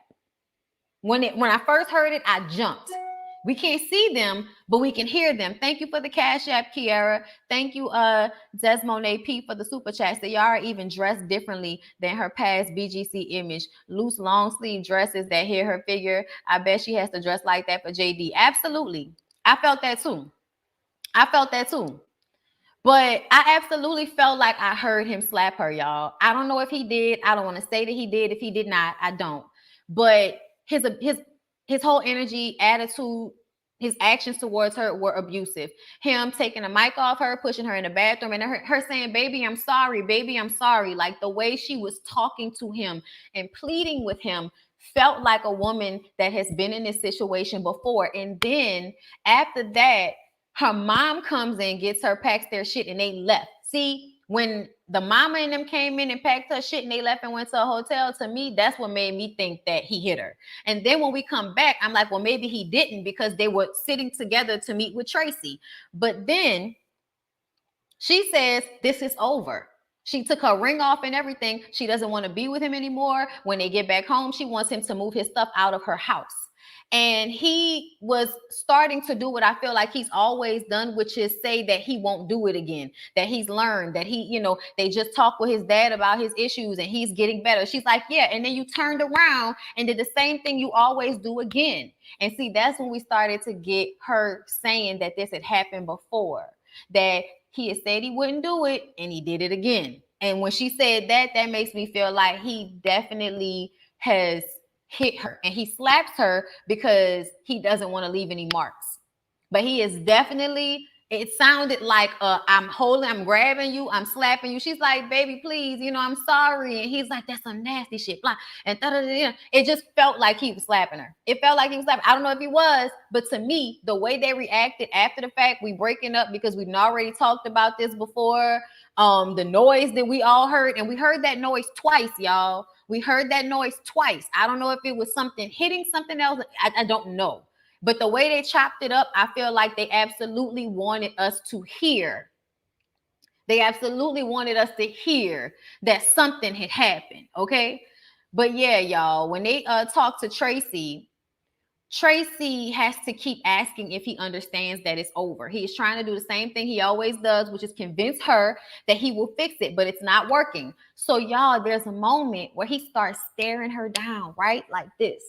When I first heard it, I jumped. We can't see them, but we can hear them. Thank you for the Cash App, Kiara. Thank you, Desmond AP, for the super chats. They are even dressed differently than her past BGC image. Loose long sleeve dresses that hit her figure. I bet she has to dress like that for JD. Absolutely. I felt that too. But I absolutely felt like I heard him slap her, y'all. I don't know if he did. I don't want to say that he did. If he did not, I don't. But his whole energy, attitude, his actions towards her were abusive. Him taking the mic off her, pushing her in the bathroom, and her saying, "Baby, I'm sorry. Baby, I'm sorry." Like the way she was talking to him and pleading with him felt like a woman that has been in this situation before. And then after that, her mom comes in, gets her, packs their shit, and they left. See, when the mama and them came in and packed her shit and they left and went to a hotel, to me, that's what made me think that he hit her. And then when we come back, I'm like, well, maybe he didn't, because they were sitting together to meet with Tracy. But then she says, this is over. She took her ring off and everything. She doesn't want to be with him anymore. When they get back home, she wants him to move his stuff out of her house. And he was starting to do what I feel like he's always done, which is say that he won't do it again, that he's learned, that he, they just talked with his dad about his issues and he's getting better. She's like, yeah. And then you turned around and did the same thing you always do again. And see, that's when we started to get her saying that this had happened before, that he had said he wouldn't do it and he did it again. And when she said that, that makes me feel like he definitely has hit her, and he slaps her because he doesn't want to leave any marks. But he is definitely, it sounded like I'm grabbing you, I'm slapping you. She's like, baby, please, I'm sorry. And he's like, that's some nasty shit. Blah. And it just felt like he was slapping her. It felt like he was slapping. I don't know if he was, but to me, the way they reacted after the fact, we breaking up because we've already talked about this before. The noise that we all heard, and we heard that noise twice, y'all. We heard that noise twice. I don't know if it was something hitting something else. I don't know. But the way they chopped it up, I feel like they absolutely wanted us to hear. They absolutely wanted us to hear that something had happened, okay? But yeah, y'all, when they talk to Tracy has to keep asking if he understands that it's over. He is trying to do the same thing he always does, which is convince her that he will fix it, but it's not working. So y'all, there's a moment where he starts staring her down, right? Like this.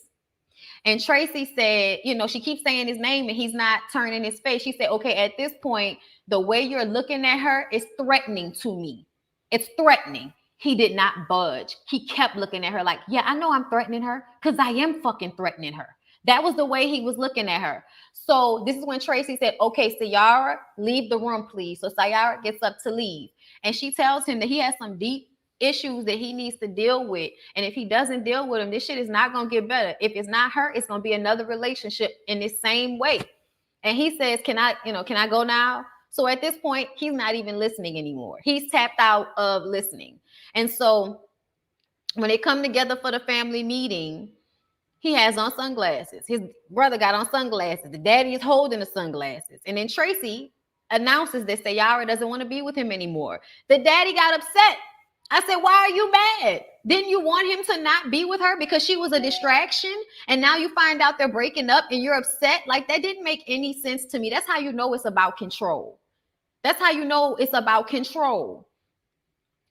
And Tracy said, she keeps saying his name and he's not turning his face. She said, okay, at this point, the way you're looking at her is threatening to me. It's threatening. He did not budge. He kept looking at her like, yeah, I know I'm threatening her because I am fucking threatening her. That was the way he was looking at her. So this is when Tracy said, okay, Sayara, leave the room, please. So Sayara gets up to leave. And she tells him that he has some deep issues that he needs to deal with. And if he doesn't deal with them, this shit is not going to get better. If it's not her, it's going to be another relationship in this same way. And he says, can I go now? So at this point, he's not even listening anymore. He's tapped out of listening. And so when they come together for the family meeting, he has on sunglasses. His brother got on sunglasses. The daddy is holding the sunglasses. And then Tracy announces that Sayara doesn't want to be with him anymore. The daddy got upset. I said, why are you mad? Didn't you want him to not be with her because she was a distraction? And now you find out they're breaking up and you're upset? Like, that didn't make any sense to me. That's how you know it's about control. That's how you know it's about control.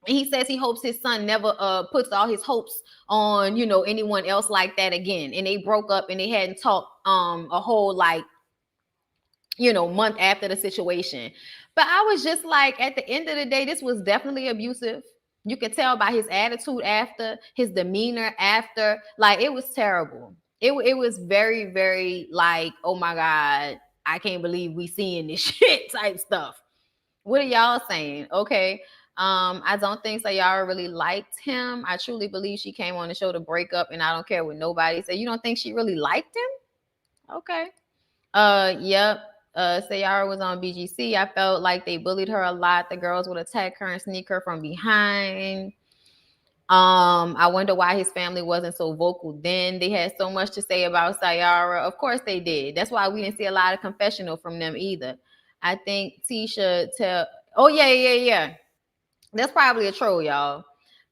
And he says he hopes his son never puts all his hopes on, anyone else like that again. And they broke up and they hadn't talked a whole month after the situation. But I was just like, at the end of the day, this was definitely abusive. You could tell by his attitude after, his demeanor after. Like, it was terrible. It was very, very like, oh my God, I can't believe we seeing this shit type stuff. What are y'all saying? Okay. I don't think Sayara really liked him. I truly believe she came on the show to break up, and I don't care what nobody said. You don't think she really liked him? Okay. Yep. Sayara was on BGC. I felt like they bullied her a lot. The girls would attack her and sneak her from behind. I wonder why his family wasn't so vocal then. They had so much to say about Sayara. Of course they did. That's why we didn't see a lot of confessional from them either. I think Tisha tell. Oh yeah. That's probably a troll, y'all.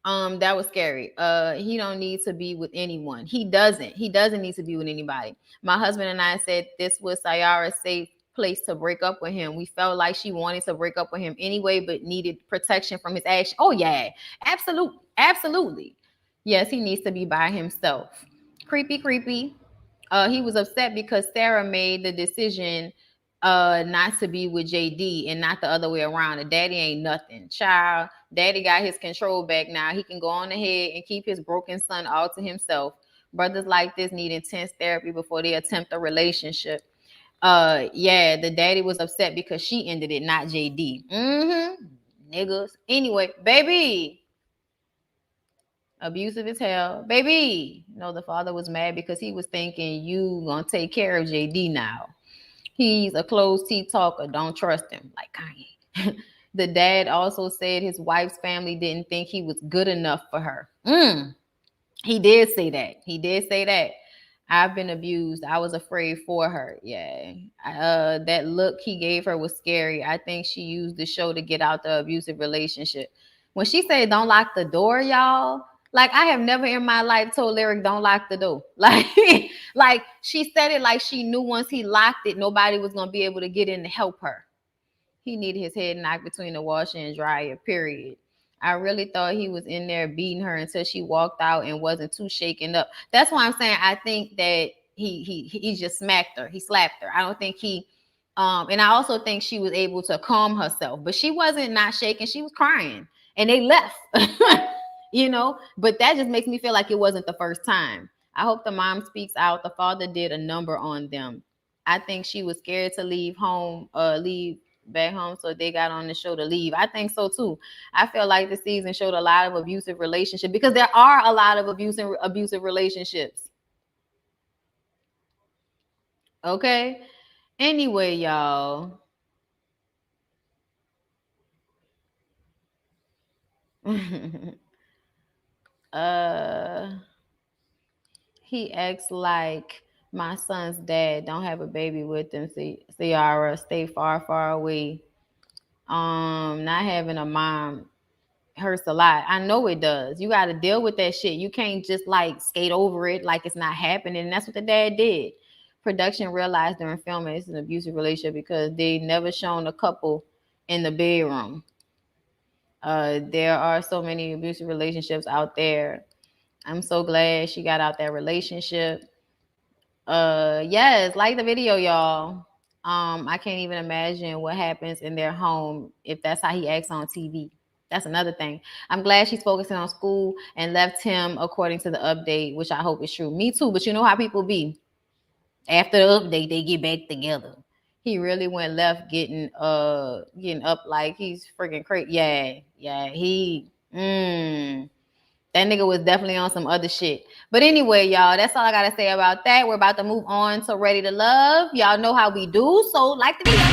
That was scary. He don't need to be with anyone. He doesn't need to be with anybody. My husband and I said this was Sayara's safe place to break up with him. We felt like she wanted to break up with him anyway, but needed protection from his action. Oh yeah, absolutely. Yes, he needs to be by himself. Creepy. He was upset because Sarah made the decision not to be with JD and not the other way around. The daddy ain't nothing. Child, daddy got his control back now. He can go on ahead and keep his broken son all to himself. Brothers like this need intense therapy before they attempt a relationship. Yeah, the daddy was upset because she ended it, not JD. Niggas. Anyway, baby. Abusive as hell. Baby. No, the father was mad because he was thinking you gonna take care of JD now. He's a closed teeth talker. Don't trust him. Like Kanye. The dad also said his wife's family didn't think he was good enough for her. He did say that. I've been abused. I was afraid for her. Yeah. That look he gave her was scary. I think she used the show to get out the abusive relationship. When she said don't lock the door, y'all, like I have never in my life told Lyric don't lock the door. Like she said it like she knew once he locked it, nobody was going to be able to get in to help her. He needed his head knocked between the washer and dryer, period. I really thought he was in there beating her until she walked out and wasn't too shaken up. That's why I'm saying I think that he just smacked her. He slapped her. I don't think he and I also think she was able to calm herself, but she wasn't not shaking. She was crying and they left. You know, but that just makes me feel like it wasn't the first time. I hope the mom speaks out. The father did a number on them. I think she was scared to leave back home, so they got on the show to leave. I think so too. I feel like the season showed a lot of abusive relationships because there are a lot of abusive relationships. Okay. Anyway, y'all. He acts like my son's dad. Don't have a baby with him. Ciara, stay far away. Not having a mom hurts a lot. I know it does. You got to deal with that shit. You can't just like skate over it like it's not happening. And that's what the dad did. Production realized during filming it's an abusive relationship because they never shown a couple in the bedroom. There are so many abusive relationships out there. I'm so glad she got out that relationship. Yes, like the video, y'all. I can't even imagine what happens in their home if that's how he acts on TV. That's another thing. I'm glad she's focusing on school and left him according to the update, which I hope is true. Me too, but you know how people be. After the update, they get back together. He really went left getting up like he's freaking crazy. Yeah. That nigga was definitely on some other shit. But anyway, y'all, that's all I got to say about that. We're about to move on to Ready to Love. Y'all know how we do, so like the video.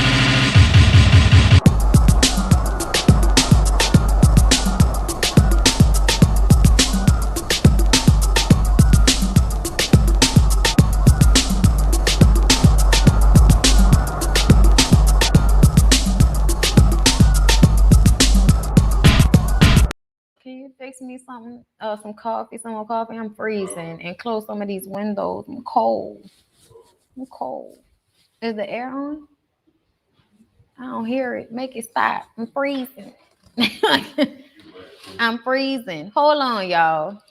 Fix me something, some coffee, some more coffee. I'm freezing. And close some of these windows. I'm cold. Is the air on? I don't hear it. Make it stop. I'm freezing. I'm freezing. Hold on, y'all.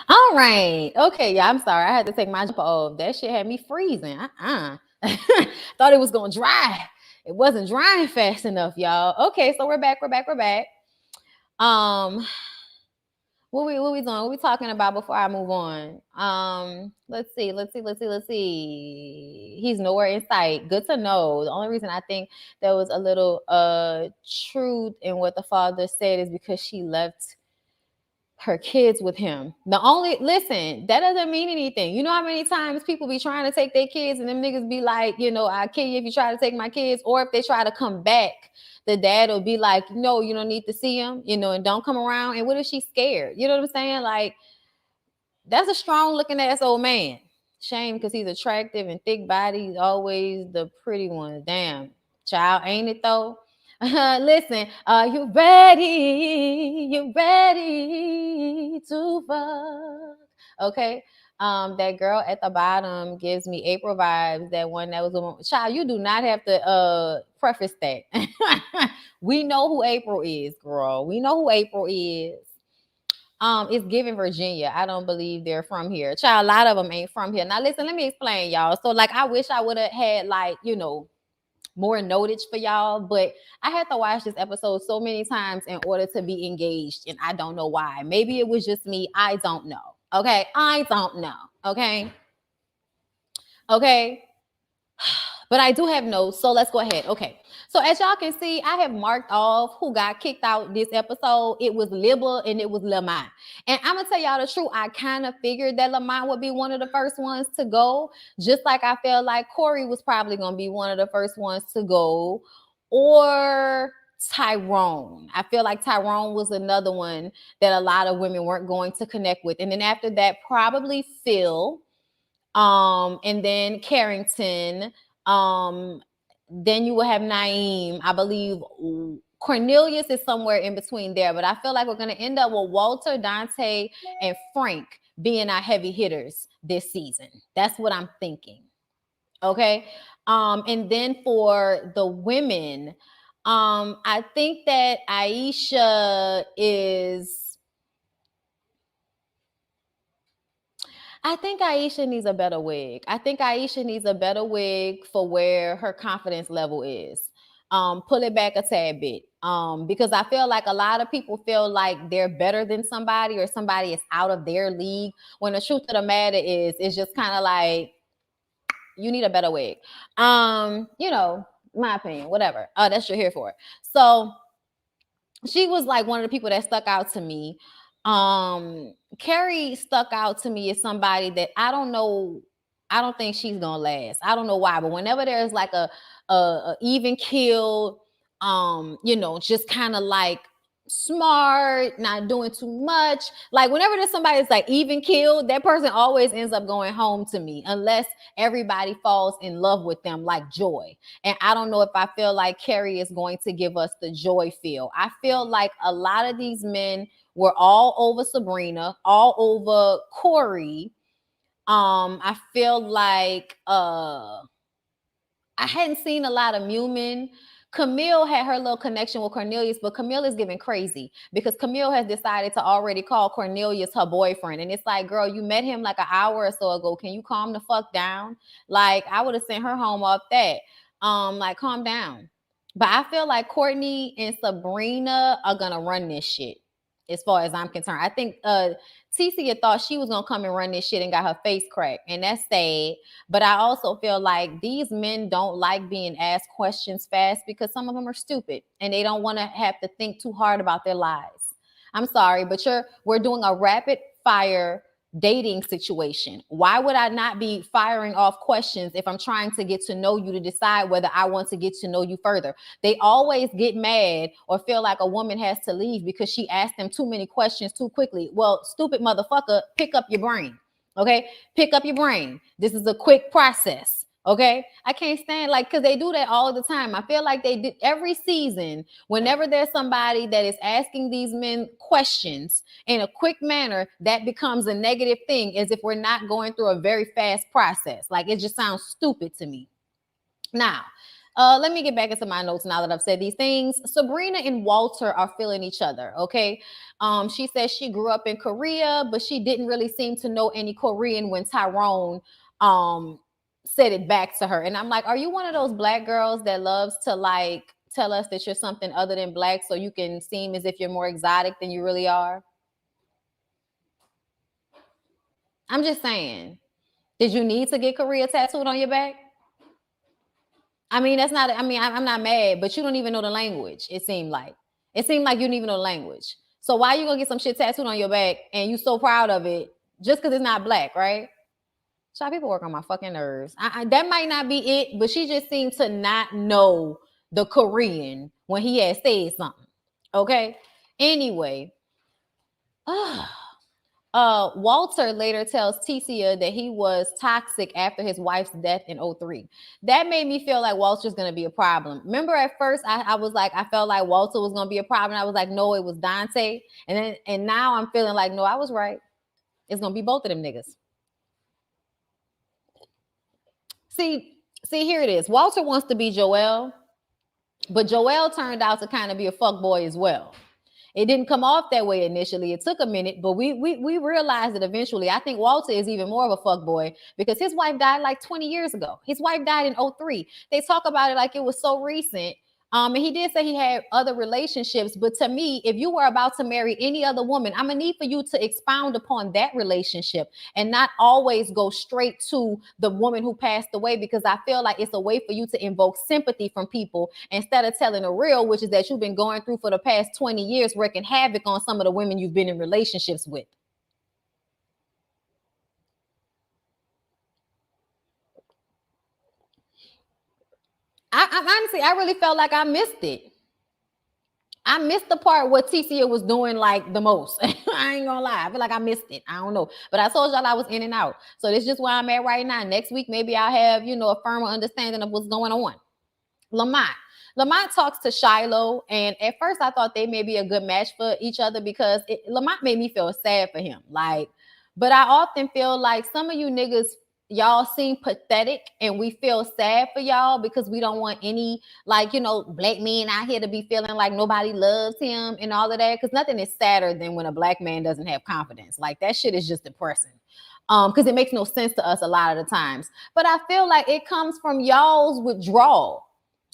All right. Okay. Yeah, I'm sorry. I had to take my jumper off. That shit had me freezing. Thought it was gonna dry. It wasn't drying fast enough, y'all. Okay, so we're back. We're back. We're back. Um, what we doing? What we talking about before I move on? Let's see. He's nowhere in sight. Good to know. The only reason I think there was a little truth in what the father said is because she left her kids with him. The only listen, that doesn't mean anything. You know how many times people be trying to take their kids and them niggas be like, I'll kill you if you try to take my kids. Or if they try to come back, the dad will be like, no, you don't need to see him, and don't come around. And what if she's scared? You know what I'm saying? Like, that's a strong looking ass old man. Shame because he's attractive and thick body. He's always the pretty one. Damn, child, ain't it though? Listen, are you ready? You ready to fuck? Okay. That girl at the bottom gives me April vibes. That one that was a woman. Child, you do not have to preface that. We know who April is, girl. We know who April is. It's giving Virginia. I don't believe they're from here. Child, a lot of them ain't from here. Now listen, let me explain, y'all. So like I wish I would have had like, more notage for y'all, but I had to watch this episode so many times in order to be engaged, and I don't know why. Maybe it was just me. I don't know. Okay. I don't know. Okay. Okay. But I do have notes, so let's go ahead. Okay. So as y'all can see, I have marked off who got kicked out this episode. It was Libba and it was Lamont. And I'm gonna tell y'all the truth. I kind of figured that Lamont would be one of the first ones to go, just like I felt like Corey was probably gonna be one of the first ones to go, or Tyrone. I feel like Tyrone was another one that a lot of women weren't going to connect with. And then after that, probably Phil, and then Carrington. Then you will have Naeem. I believe Cornelius is somewhere in between there, but I feel like we're going to end up with Walter, Dante, and Frank being our heavy hitters this season. That's what I'm thinking. Okay. And then for the women, I think that Aisha is. I think Aisha needs a better wig. I think Aisha needs a better wig for where her confidence level is. Pull it back a tad bit. Because I feel like a lot of people feel like they're better than somebody or somebody is out of their league. When the truth of the matter is, it's just kind of like you need a better wig. My opinion, whatever. That's what you're here for. So she was like one of the people that stuck out to me. Carrie stuck out to me as somebody that I don't know. I don't think she's gonna last. I don't know why, but whenever there's like a even kill, just kind of like smart, not doing too much. Like whenever there's somebody that's like even killed, that person always ends up going home to me, unless everybody falls in love with them like Joy. And I don't know if I feel like Carrie is going to give us the Joy feel. I feel like a lot of these men were all over Sabrina, all over Corey. I feel like I hadn't seen a lot of Mumin. Camille had her little connection with Cornelius, but Camille is giving crazy because Camille has decided to already call Cornelius her boyfriend. And it's like, girl, you met him like an hour or so ago. Can you calm the fuck down? Like, I would have sent her home off that. Like, calm down. But I feel like Courtney and Sabrina are gonna run this shit, as far as I'm concerned. I think Ticia thought she was gonna come and run this shit and got her face cracked, and that's sad. But I also feel like these men don't like being asked questions fast because some of them are stupid and they don't want to have to think too hard about their lives. I'm sorry, but we're doing a rapid fire dating situation. Why would I not be firing off questions if I'm trying to get to know you to decide whether I want to get to know you further? They always get mad or feel like a woman has to leave because she asked them too many questions too quickly. Well, stupid motherfucker, pick up your brain. Okay, pick up your brain. This is a quick process. Okay, I can't stand because they do that all the time. I feel like they did every season. Whenever there's somebody that is asking these men questions in a quick manner, that becomes a negative thing, as if we're not going through a very fast process. Like, it just sounds stupid to me. Now, Let me get back into my notes now that I've said these things. Sabrina and Walter are feeling each other. Okay. She says she grew up in Korea, but she didn't really seem to know any Korean when Tyrone said it back to her. And I'm like, are you one of those black girls that loves to like tell us that you're something other than black so you can seem as if you're more exotic than you really are? I'm just saying. Did you need to get Korea tattooed on your back? I mean, that's not, I mean, I'm not mad, but you don't even know the language, it seemed like. It seemed like you didn't even know the language. So why you gonna get some shit tattooed on your back and you so proud of it just because it's not black, right? So people work on my fucking nerves. That might not be it, but she just seemed to not know the Korean when he had said something. Okay? Anyway. Walter later tells Ticia that he was toxic after his wife's death in 03. That made me feel like Walter's going to be a problem. Remember at first I was like, I felt like Walter was going to be a problem. I was like, no, it was Dante. And now I'm feeling like, no, I was right. It's going to be both of them niggas. See, here it is. Walter wants to be Joel, but Joel turned out to kind of be a fuckboy as well. It didn't come off that way initially. It took a minute, but we realized it eventually. I think Walter is even more of a fuckboy because his wife died like 20 years ago. His wife died in 03. They talk about it like it was so recent. And he did say he had other relationships, but to me, if you were about to marry any other woman, I'm gonna need for you to expound upon that relationship and not always go straight to the woman who passed away, because I feel like it's a way for you to invoke sympathy from people instead of telling the real, which is that you've been going through for the past 20 years, wreaking havoc on some of the women you've been in relationships with. I honestly, I really felt like I missed it. I missed the part what Ticia was doing like the most. I ain't gonna lie. I feel like I missed it. I don't know. But I told y'all I was in and out. So this is just where I'm at right now. Next week, maybe I'll have, a firmer understanding of what's going on. Lamont talks to Shiloh, and at first I thought they may be a good match for each other because Lamont made me feel sad for him. But I often feel like some of you niggas, y'all seem pathetic, and we feel sad for y'all because we don't want any black men out here to be feeling like nobody loves him and all of that, because nothing is sadder than when a black man doesn't have confidence. Like, that shit is just depressing because it makes no sense to us a lot of the times. But I feel like it comes from y'all's withdrawal.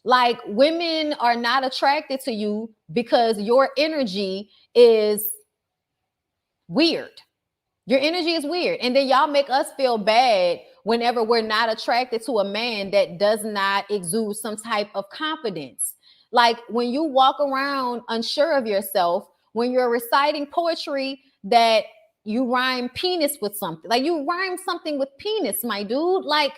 Like, women are not attracted to you because your energy is weird. Your energy is weird. And then y'all make us feel bad whenever we're not attracted to a man that does not exude some type of confidence. Like, when you walk around unsure of yourself, when you're reciting poetry that you rhyme penis with something, like you rhyme something with penis, my dude. Like,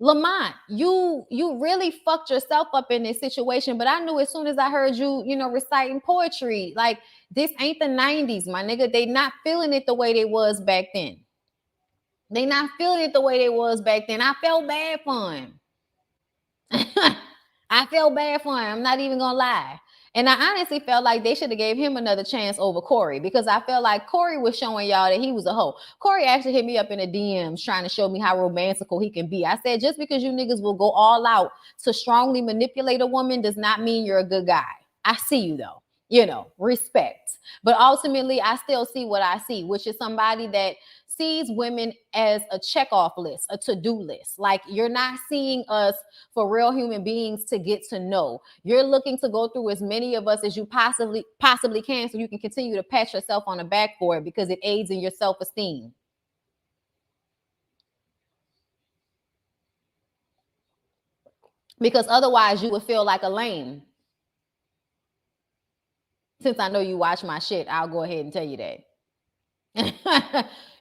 Lamont, you really fucked yourself up in this situation. But I knew as soon as I heard you, reciting poetry, like, this ain't the 90s, my nigga. They not feeling it the way they was back then. They not feeling it the way they was back then. I felt bad for him. I felt bad for him. I'm not even gonna lie. And I honestly felt like they should have gave him another chance over Corey, because I felt like Corey was showing y'all that he was a hoe. Corey actually hit me up in the DMs trying to show me how romantical he can be. I said, just because you niggas will go all out to strongly manipulate a woman does not mean you're a good guy. I see you though, respect. But ultimately, I still see what I see, which is somebody that sees women as a checkoff list, a to-do list. Like, you're not seeing us for real human beings to get to know. You're looking to go through as many of us as you possibly can, so you can continue to pat yourself on the back for it, because it aids in your self-esteem. Because otherwise you would feel like a lame. Since I know you watch my shit, I'll go ahead and tell you that.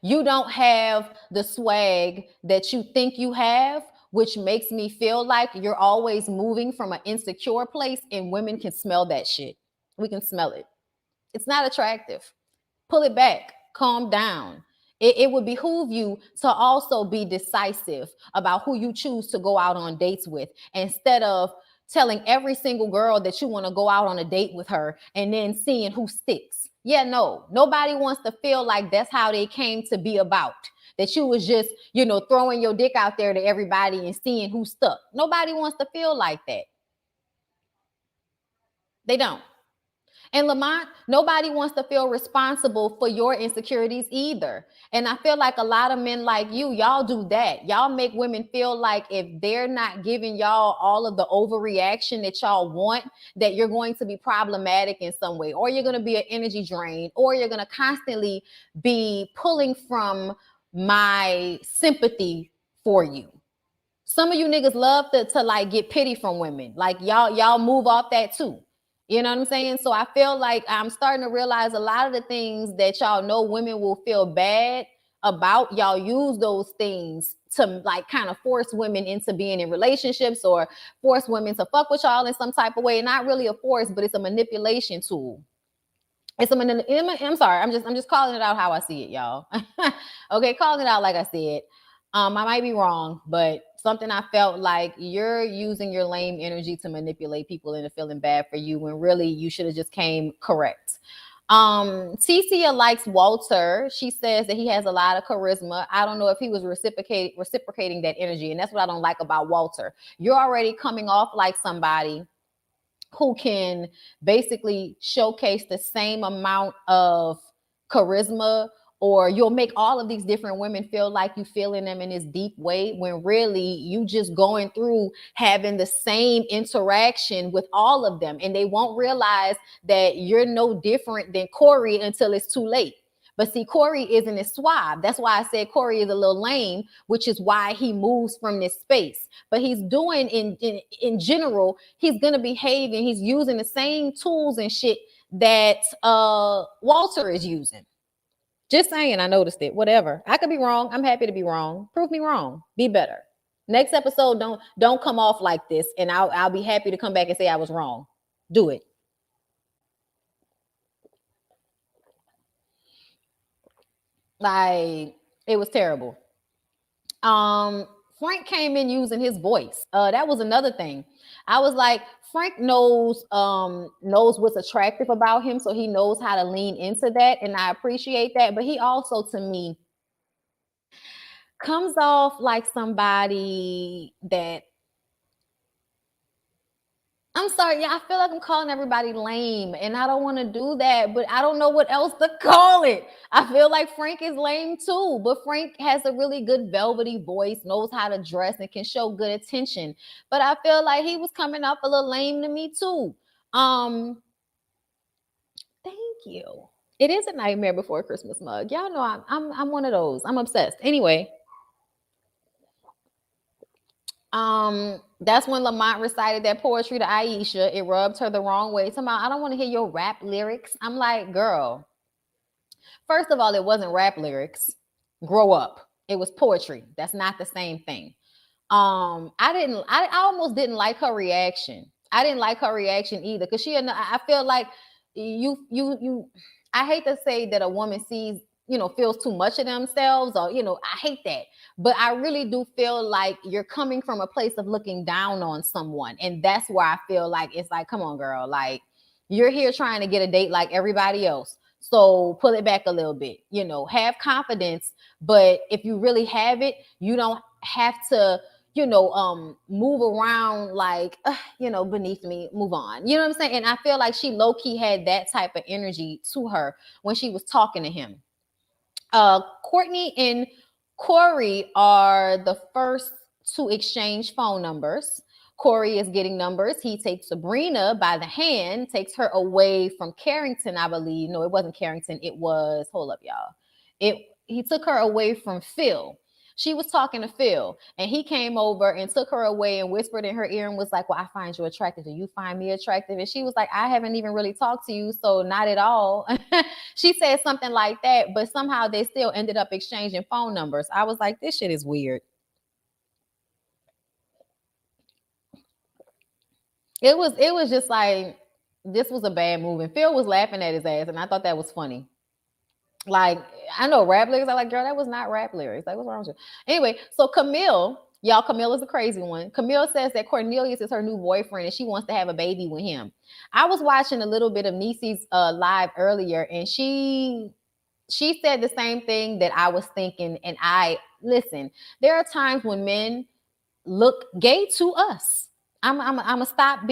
You don't have the swag that you think you have, which makes me feel like you're always moving from an insecure place, and women can smell that shit. We can smell it. It's not attractive. Pull it back. Calm down. It would behoove you to also be decisive about who you choose to go out on dates with, instead of telling every single girl that you want to go out on a date with her and then seeing who sticks. Yeah, no, nobody wants to feel like that's how they came to be about. that you was just, throwing your dick out there to everybody and seeing who stuck. Nobody wants to feel like that. They don't. And Lamont, nobody wants to feel responsible for your insecurities either. And I feel like a lot of men like you, y'all do that. Y'all make women feel like if they're not giving y'all all of the overreaction that y'all want, that you're going to be problematic in some way, or you're going to be an energy drain, or you're going to constantly be pulling from my sympathy for you. Some of you niggas love to like get pity from women. Like y'all move off that too. You know what I'm saying? So I feel like I'm starting to realize a lot of the things that y'all know women will feel bad about, y'all use those things to like kind of force women into being in relationships or force women to fuck with y'all in some type of way. Not really a force, but it's a manipulation tool. I'm sorry. I'm just calling it out how I see it, y'all. Okay, calling it out like I said. I might be wrong, but something I felt like you're using your lame energy to manipulate people into feeling bad for you when really you should have just came correct. Ticia likes Walter. She says that he has a lot of charisma. I don't know if he was reciprocating that energy, and that's what I don't like about Walter. You're already coming off like somebody who can basically showcase the same amount of charisma, or you'll make all of these different women feel like you feeling them in this deep way when really you just going through having the same interaction with all of them, and they won't realize that you're no different than Corey until it's too late. But see, Corey isn't as suave. That's why I said Corey is a little lame, which is why he moves from this space. But he's doing in general, he's gonna behave and he's using the same tools and shit that Walter is using. Just saying, I noticed it. Whatever. I could be wrong. I'm happy to be wrong. Prove me wrong. Be better. Next episode, don't come off like this, and I'll be happy to come back and say I was wrong. Do it. Like, it was terrible. Frank came in using his voice. That was another thing. I was like, Frank knows what's attractive about him, so he knows how to lean into that, and I appreciate that. But he also, to me, comes off like somebody that, I'm sorry, yeah, I feel like I'm calling everybody lame, and I don't want to do that, but I don't know what else to call it. I feel like Frank is lame too, but Frank has a really good velvety voice, knows how to dress, and can show good attention. But I feel like he was coming off a little lame to me too. Thank you. It is a Nightmare Before Christmas mug. Y'all know I'm one of those. I'm obsessed. Anyway, that's when Lamont recited that poetry to Aisha. It rubbed her the wrong way. Somehow, I don't want to hear your rap lyrics. I'm like, girl, first of all, it wasn't rap lyrics. Grow up. It was poetry. That's not the same thing. I almost didn't like her reaction. I didn't like her reaction either, because I feel like you I hate to say that a woman feels too much of themselves, or I hate that, but I really do feel like you're coming from a place of looking down on someone, and that's where I feel like it's like, come on, girl, like, you're here trying to get a date like everybody else, so pull it back a little bit, have confidence. But if you really have it, you don't have to move around like, beneath me, move on. You know what I'm saying? And I feel like she low-key had that type of energy to her when she was talking to him. Courtney and Corey are the first to exchange phone numbers. Corey is getting numbers. He takes Sabrina by the hand, takes her away from Carrington, I believe. No, it wasn't Carrington. It was, hold up, y'all. He took her away from Phil. She was talking to Phil, and he came over and took her away and whispered in her ear and was like, well, I find you attractive. Do you find me attractive? And she was like, I haven't even really talked to you, so not at all. She said something like that, but somehow they still ended up exchanging phone numbers. I was like, this shit is weird. It was just like, this was a bad move. And Phil was laughing at his ass, and I thought that was funny. Like, I know rap lyrics. I'm like, girl, that was not rap lyrics. Like, what's wrong with you? Anyway, so Camille is a crazy one. Camille says that Cornelius is her new boyfriend and she wants to have a baby with him. I was watching a little bit of Niecy's live earlier, and she she said the same thing that I was thinking. And I listen, there are times when men look gay to us. I'm gonna stop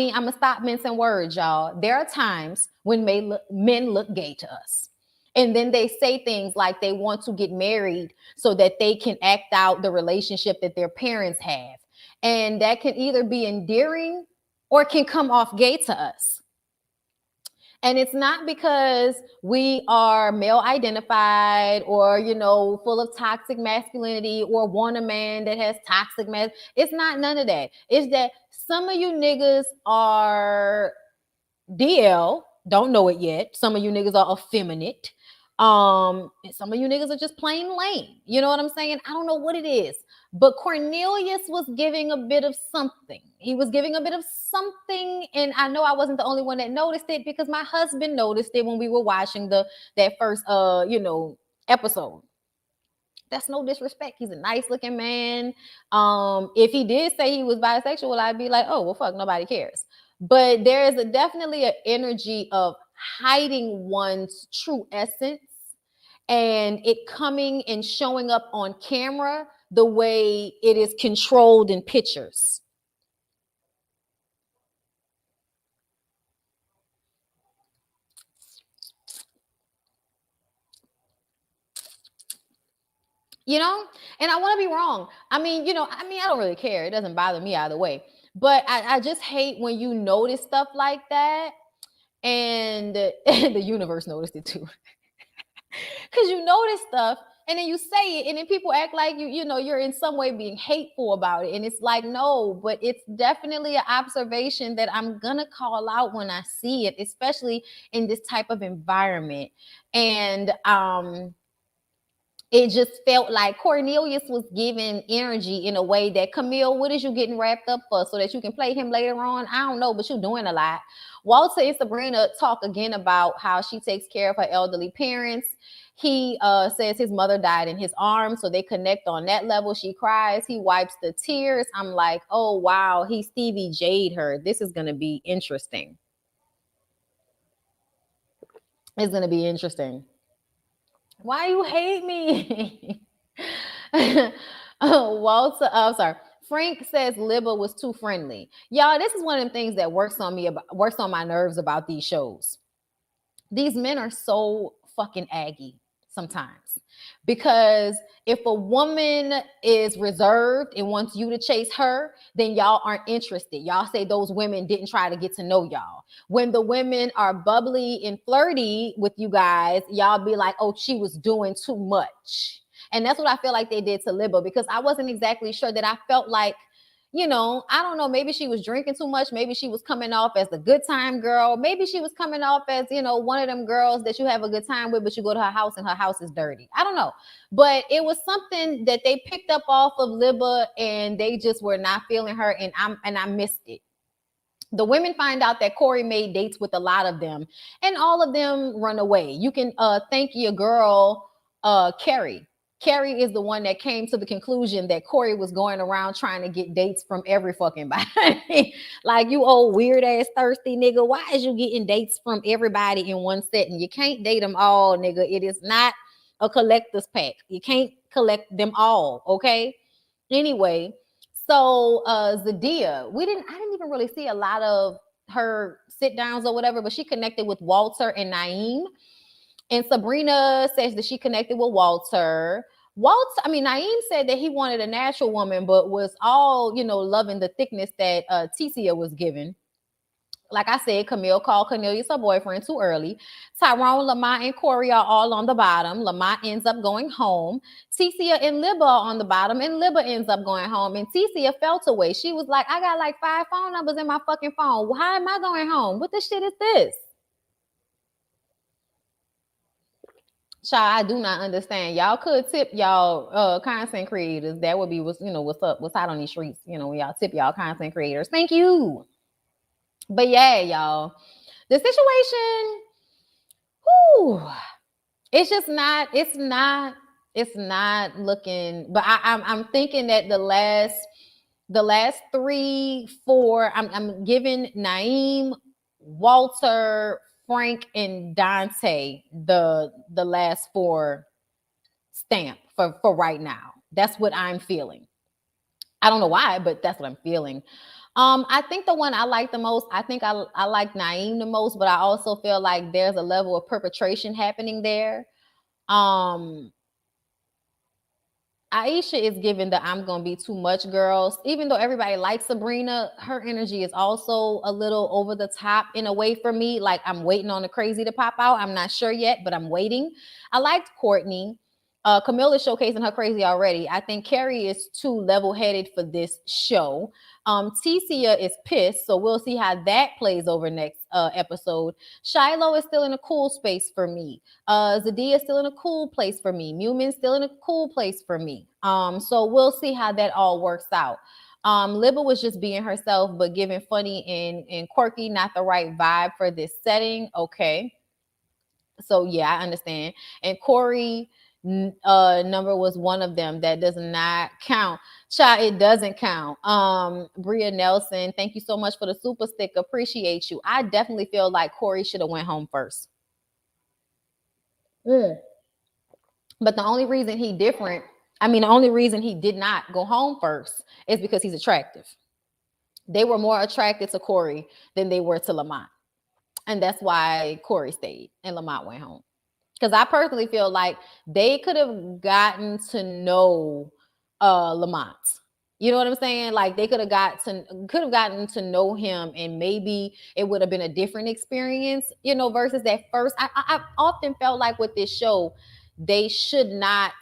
mincing words, y'all. There are times when men look gay to us. And then they say things like they want to get married so that they can act out the relationship that their parents have. And that can either be endearing or can come off gay to us. And it's not because we are male identified or, full of toxic masculinity or want a man that has toxic It's not none of that. It's that some of you niggas are DL, don't know it yet. Some of you niggas are effeminate. And some of you niggas are just plain lame. You know what I'm saying? I don't know what it is. But Cornelius was giving a bit of something. He was giving a bit of something. And I know I wasn't the only one that noticed it because my husband noticed it when we were watching that first episode. That's no disrespect. He's a nice looking man. If he did say he was bisexual, I'd be like, oh, well, fuck, nobody cares. But there is definitely an energy of hiding one's true essence and it coming and showing up on camera the way it is controlled in pictures. And I want to be wrong. I don't really care. It doesn't bother me either way. But I just hate when you notice stuff like that. And the universe noticed it too. Because you notice stuff and then you say it and then people act like you're in some way being hateful about it. And it's like, no, but it's definitely an observation that I'm going to call out when I see it, especially in this type of environment. And, it just felt like Cornelius was giving energy in a way that, Camille, what is you getting wrapped up for so that you can play him later on? I don't know, but you're doing a lot. Walter and Sabrina talk again about how she takes care of her elderly parents. He says his mother died in his arms, so they connect on that level. She cries. He wipes the tears. I'm like, oh, wow, he Stevie J'd her. This is going to be interesting. It's going to be interesting. Why you hate me? Walter, sorry. Frank says Libba was too friendly. Y'all, this is one of them things that works on my nerves about these shows. These men are so fucking aggy sometimes. Because if a woman is reserved and wants you to chase her, then y'all aren't interested. Y'all say those women didn't try to get to know y'all. When the women are bubbly and flirty with you guys, y'all be like, oh, she was doing too much. And that's what I feel like they did to Libba, because I wasn't exactly sure that I felt like, I don't know, maybe she was drinking too much. Maybe she was coming off as the good time girl. Maybe she was coming off as, one of them girls that you have a good time with, but you go to her house and her house is dirty. I don't know. But it was something that they picked up off of Libba and they just were not feeling her. And I missed it. The women find out that Corey made dates with a lot of them and all of them run away. You can thank your girl, Carrie. Carrie is the one that came to the conclusion that Corey was going around trying to get dates from every fucking body. Like, you old weird ass thirsty nigga. Why is you getting dates from everybody in one setting? You can't date them all, nigga. It is not a collector's pack. You can't collect them all, okay? Anyway, so Zadia, I didn't even really see a lot of her sit downs or whatever, but she connected with Walter and Naeem. And Sabrina says that she connected with Walter. Naeem said that he wanted a natural woman, but was all, loving the thickness that Ticia was given. Like I said, Camille called Cornelius her boyfriend too early. Tyrone, Lamont, and Corey are all on the bottom. Lamont ends up going home. Ticia and Libba are on the bottom, and Libba ends up going home. And Ticia felt away. She was like, I got like 5 phone numbers in my fucking phone. How am I going home? What the shit is this? Child, I do not understand. Y'all could tip y'all content creators. That would be what's up, what's out on these streets. When y'all tip y'all content creators. Thank you. But yeah, y'all, the situation, it's just not. It's not looking. But I'm thinking that the last 3, 4, I'm giving Naeem, Walter, Frank and Dante the last four stamp for right now. That's what I'm feeling. I don't know why, but that's what I'm feeling. I think the one I like the most, I think I like Naeem the most, but I also feel like there's a level of perpetration happening there. Um, Aisha is giving the I'm gonna be too much girls. Even though everybody likes Sabrina, her energy is also a little over the top in a way for me. Like I'm waiting on the crazy to pop out. I'm not sure yet, but I'm waiting. I liked Courtney. Camille is showcasing her crazy already. I think Carrie is too level-headed for this show. Ticia is pissed, so we'll see how that plays over next episode. Shiloh is still in a cool space for me. Zadia is still in a cool place for me. Mumin's still in a cool place for me. So we'll see how that all works out. Libba was just being herself, but giving funny and quirky, not the right vibe for this setting. Okay. So yeah, I understand. And Corey number was one of them. That does not count. Child, it doesn't count. Bria Nelson, thank you so much for the super stick. Appreciate you. I definitely feel like Corey should have went home first. But the only reason he different, I mean, the only reason he did not go home first is because he's attractive. They were more attracted to Corey than they were to Lamont. And that's why Corey stayed and Lamont went home. Because I personally feel like they could have gotten to know Lamont. You know what I'm saying? Like they could have gotten to know him, and maybe it would have been a different experience, you know, versus that first. I often felt like with this show, they should not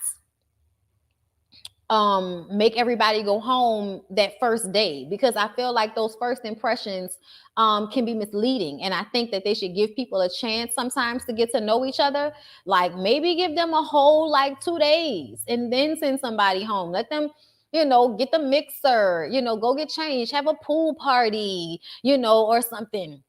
make everybody go home that first day, because I feel like those first impressions can be misleading, and I think that they should give people a chance sometimes to get to know each other. Like maybe give them a whole like 2 days and then send somebody home. Let them, you know, get the mixer, you know, go get changed, have a pool party, you know, or something.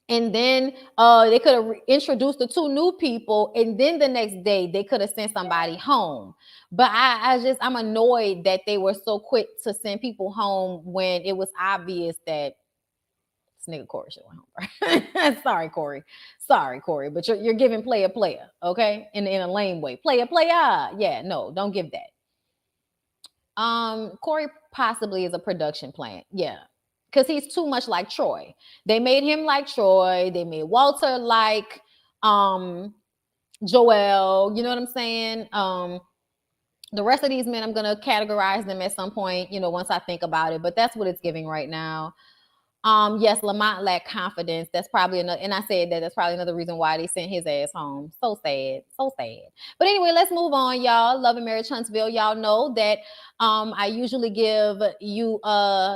And then they could have introduced the two new people, and then the next day they could have sent somebody home. But I'm annoyed that they were so quick to send people home when it was obvious that this nigga Corey should went home. Sorry, Corey, but you're giving player, okay, in a lame way, player. Yeah, no, don't give that. Corey possibly is a production plant. Yeah. Because he's too much like Troy. They made him like Troy. They made Walter like Joel. You know what I'm saying? The rest of these men, I'm gonna categorize them at some point, you know, once I think about it. But that's what it's giving right now. Yes, Lamont lacked confidence. That's probably another, and I said that that's probably another reason why they sent his ass home. So sad, so sad. But anyway, let's move on, y'all. Love and Marriage Huntsville. Y'all know that I usually give you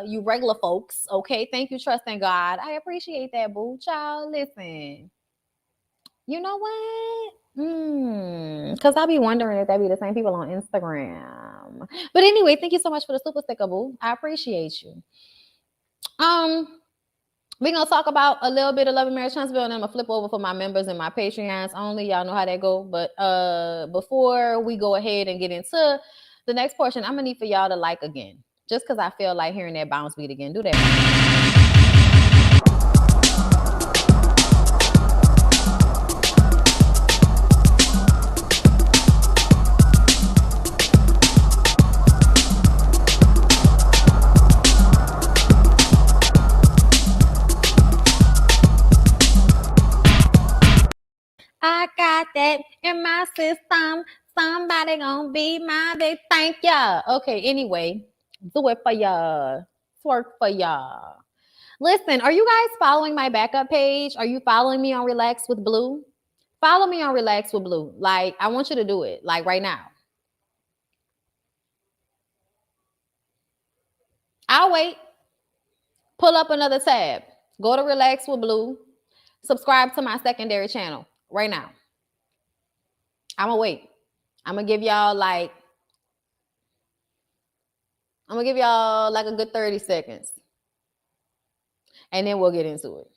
you regular folks. Okay, thank you, trust in God. I appreciate that, boo. Child, listen. You know what? Because I be wondering if that be the same people on Instagram. But anyway, thank you so much for the super sticker, boo. I appreciate you. We're gonna talk about a little bit of Love and Marriage Huntsville, and then I'm gonna flip over for my members and my Patreons only. Y'all know how that go. But before we go ahead and get into the next portion, I'm gonna need for y'all to like again. Just because I feel like hearing that bounce beat again. Do that. I got that in my system. Somebody gonna be my big thank ya. Okay, anyway, do it for ya. Twerk for ya. Listen, are you guys following my backup page? Are you following me on Relax with Blue? Follow me on Relax with Blue. Like, I want you to do it, like right now. I'll wait. Pull up another tab. Go to Relax with Blue. Subscribe to my secondary channel right now. I'm gonna wait. I'm gonna give y'all like a good 30 seconds. And then we'll get into it.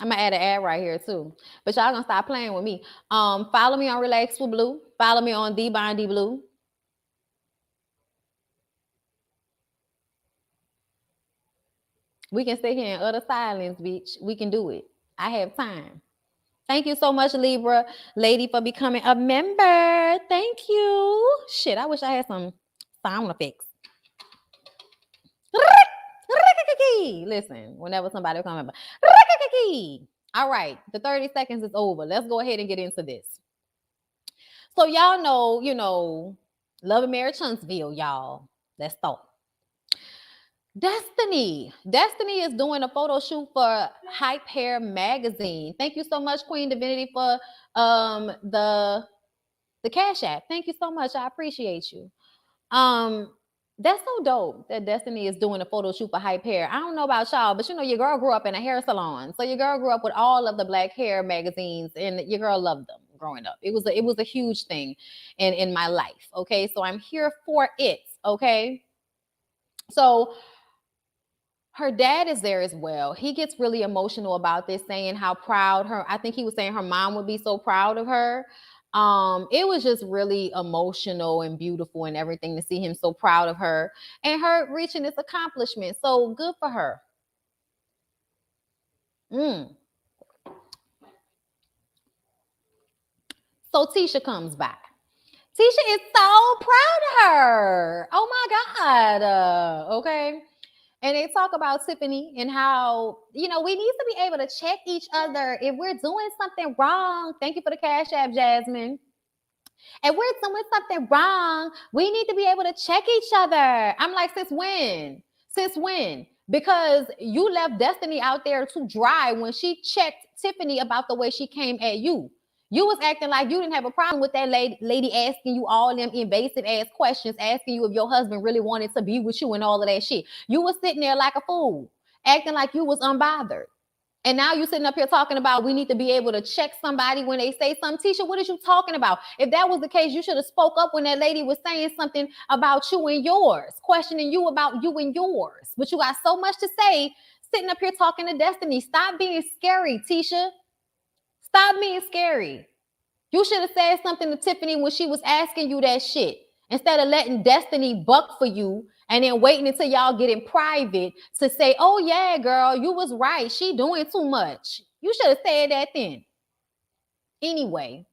I'm gonna add an ad right here too. But y'all gonna stop playing with me. Follow me on Relax with Blue. Follow me on the BondyBlue. We can stay here in utter silence, bitch. We can do it. I have time. Thank you so much, Libra lady, for becoming a member. Thank you. Shit, I wish I had some sound effects. Listen, whenever somebody come up. All right, the 30 seconds is over. Let's go ahead and get into this. So y'all know, Love and Marriage Huntsville, y'all. Let's start. Destiny is doing a photo shoot for Hype Hair magazine. Thank you so much, Queen Divinity, for the Cash App. Thank you so much. I appreciate you. That's so dope that Destiny is doing a photo shoot for Hype Hair. I don't know about y'all, but your girl grew up in a hair salon. So your girl grew up with all of the black hair magazines, and your girl loved them growing up. It was a huge thing in my life. Okay, so I'm here for it. Okay, so her dad is there as well. He gets really emotional about this, saying how proud I think he was saying her mom would be so proud of her. It was just really emotional and beautiful and everything to see him so proud of her and her reaching this accomplishment. So good for her. So Tisha comes back. Tisha is so proud of her. Oh my God. Okay. And they talk about Tiffany and how, we need to be able to check each other if we're doing something wrong. Thank you for the Cash App, Jasmine. If we're doing something wrong, we need to be able to check each other. I'm like, since when? Since when? Because you left Destiny out there to dry when she checked Tiffany about the way she came at you. You was acting like you didn't have a problem with that lady asking you all them invasive ass questions, asking you if your husband really wanted to be with you and all of that shit. You was sitting there like a fool, acting like you was unbothered. And now you're sitting up here talking about we need to be able to check somebody when they say something. Tisha, what are you talking about? If that was the case, you should have spoke up when that lady was saying something about you and yours, questioning you about you and yours. But you got so much to say, sitting up here talking to Destiny. Stop being scary, Tisha. Stop being scary. You should have said something to Tiffany when she was asking you that shit, instead of letting Destiny buck for you and then waiting until y'all get in private to say, oh yeah, girl, you was right. She doing too much. You should have said that then. Anyway,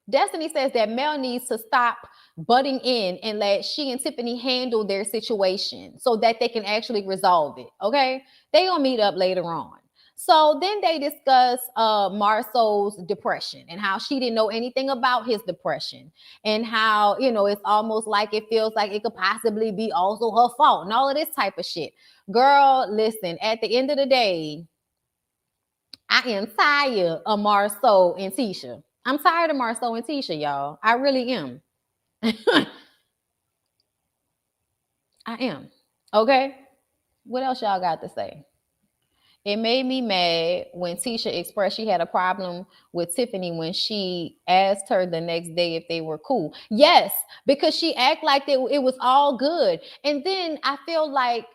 Destiny says that Mel needs to stop butting in and let she and Tiffany handle their situation so that they can actually resolve it. Okay. They gonna meet up later on. So then they discuss Marceau's depression and how she didn't know anything about his depression and how, it's almost like it feels like it could possibly be also her fault and all of this type of shit. Girl, listen, at the end of the day, I am tired of Marceau and Tisha. I'm tired of Marceau and Tisha, y'all. I really am. I am. Okay? What else y'all got to say? It made me mad when Tisha expressed she had a problem with Tiffany when she asked her the next day if they were cool. Yes, because she acted like it was all good. And then I feel like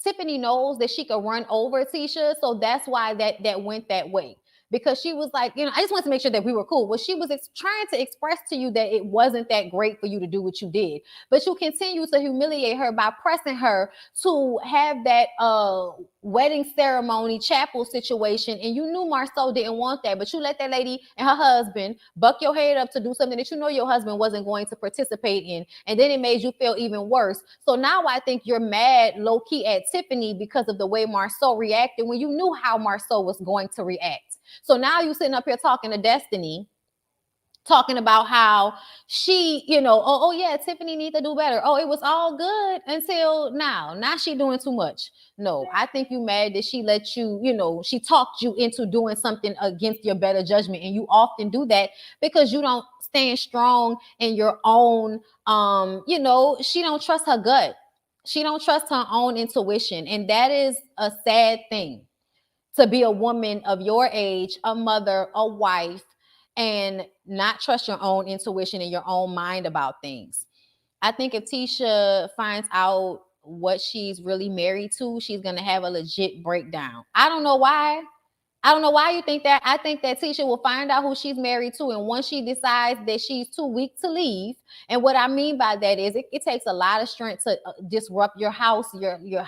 Tiffany knows that she could run over Tisha. So that's why that went that way. Because she was like, I just wanted to make sure that we were cool. Well, she was trying to express to you that it wasn't that great for you to do what you did. But you continue to humiliate her by pressing her to have that wedding ceremony chapel situation. And you knew Marceau didn't want that. But you let that lady and her husband buck your head up to do something that you know your husband wasn't going to participate in. And then it made you feel even worse. So now I think you're mad low-key at Tiffany because of the way Marceau reacted when you knew how Marceau was going to react. So now you sitting up here talking to Destiny, talking about how she, oh yeah, Tiffany need to do better. Oh, it was all good until now. Now she doing too much. No, I think you mad that she let you, she talked you into doing something against your better judgment. And you often do that because you don't stand strong in your own, she don't trust her gut. She don't trust her own intuition. And that is a sad thing. To be a woman of your age, a mother, a wife, and not trust your own intuition and your own mind about things. I think if Tisha finds out what she's really married to, she's going to have a legit breakdown. I don't know why. I don't know why you think that. I think that Tisha will find out who she's married to. And once she decides that she's too weak to leave, and what I mean by that is it takes a lot of strength to disrupt your house, your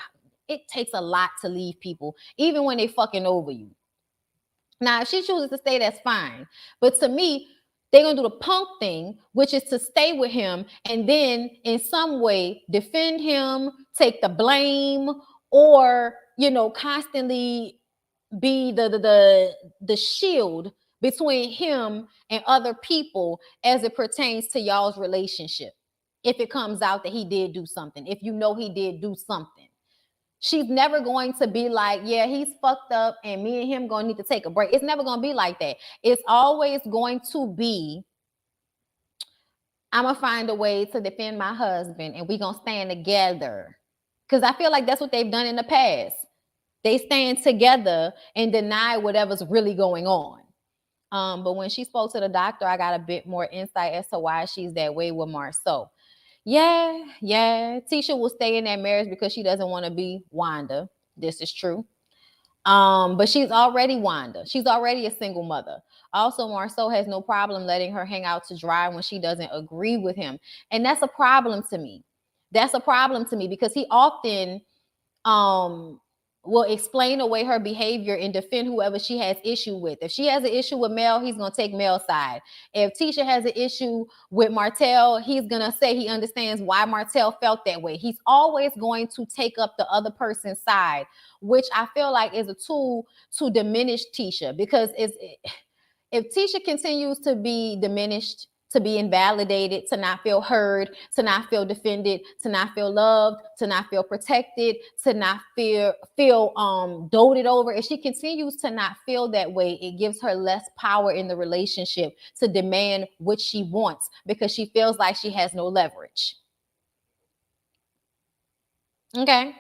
It takes a lot to leave people, even when they fucking over you. Now, if she chooses to stay, that's fine. But to me, they're going to do the punk thing, which is to stay with him and then in some way defend him, take the blame, or, constantly be the shield between him and other people as it pertains to y'all's relationship. If it comes out that he did do something, if he did do something. She's never going to be like, yeah, he's fucked up and me and him going to need to take a break. It's never going to be like that. It's always going to be, I'm going to find a way to defend my husband and we going to stand together. Because I feel like that's what they've done in the past. They stand together and deny whatever's really going on. But when she spoke to the doctor, I got a bit more insight as to why she's that way with Marceau. Yeah, Tisha will stay in that marriage because she doesn't want to be Wanda. This is true. But she's already Wanda. She's already a single mother. Also, Marceau has no problem letting her hang out to dry when she doesn't agree with him. And that's a problem to me. Because he often will explain away her behavior and defend whoever she has issue with. If she has an issue with Mel, he's going to take Mel's side. If Tisha has an issue with Martell, he's going to say he understands why Martell felt that way. He's always going to take up the other person's side, which I feel like is a tool to diminish Tisha. Because if Tisha continues to be diminished, to be invalidated, to not feel heard, to not feel defended, to not feel loved, to not feel protected, to not feel doted over. If she continues to not feel that way, it gives her less power in the relationship to demand what she wants because she feels like she has no leverage. Okay.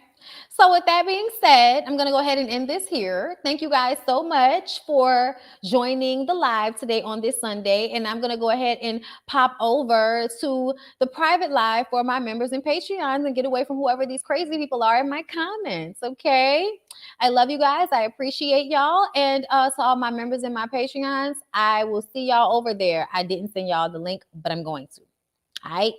So with that being said, I'm going to go ahead and end this here. Thank you guys so much for joining the live today on this Sunday. And I'm going to go ahead and pop over to the private live for my members and Patreons and get away from whoever these crazy people are in my comments. Okay. I love you guys. I appreciate y'all. And to all my members and my Patreons, I will see y'all over there. I didn't send y'all the link, but I'm going to. All right.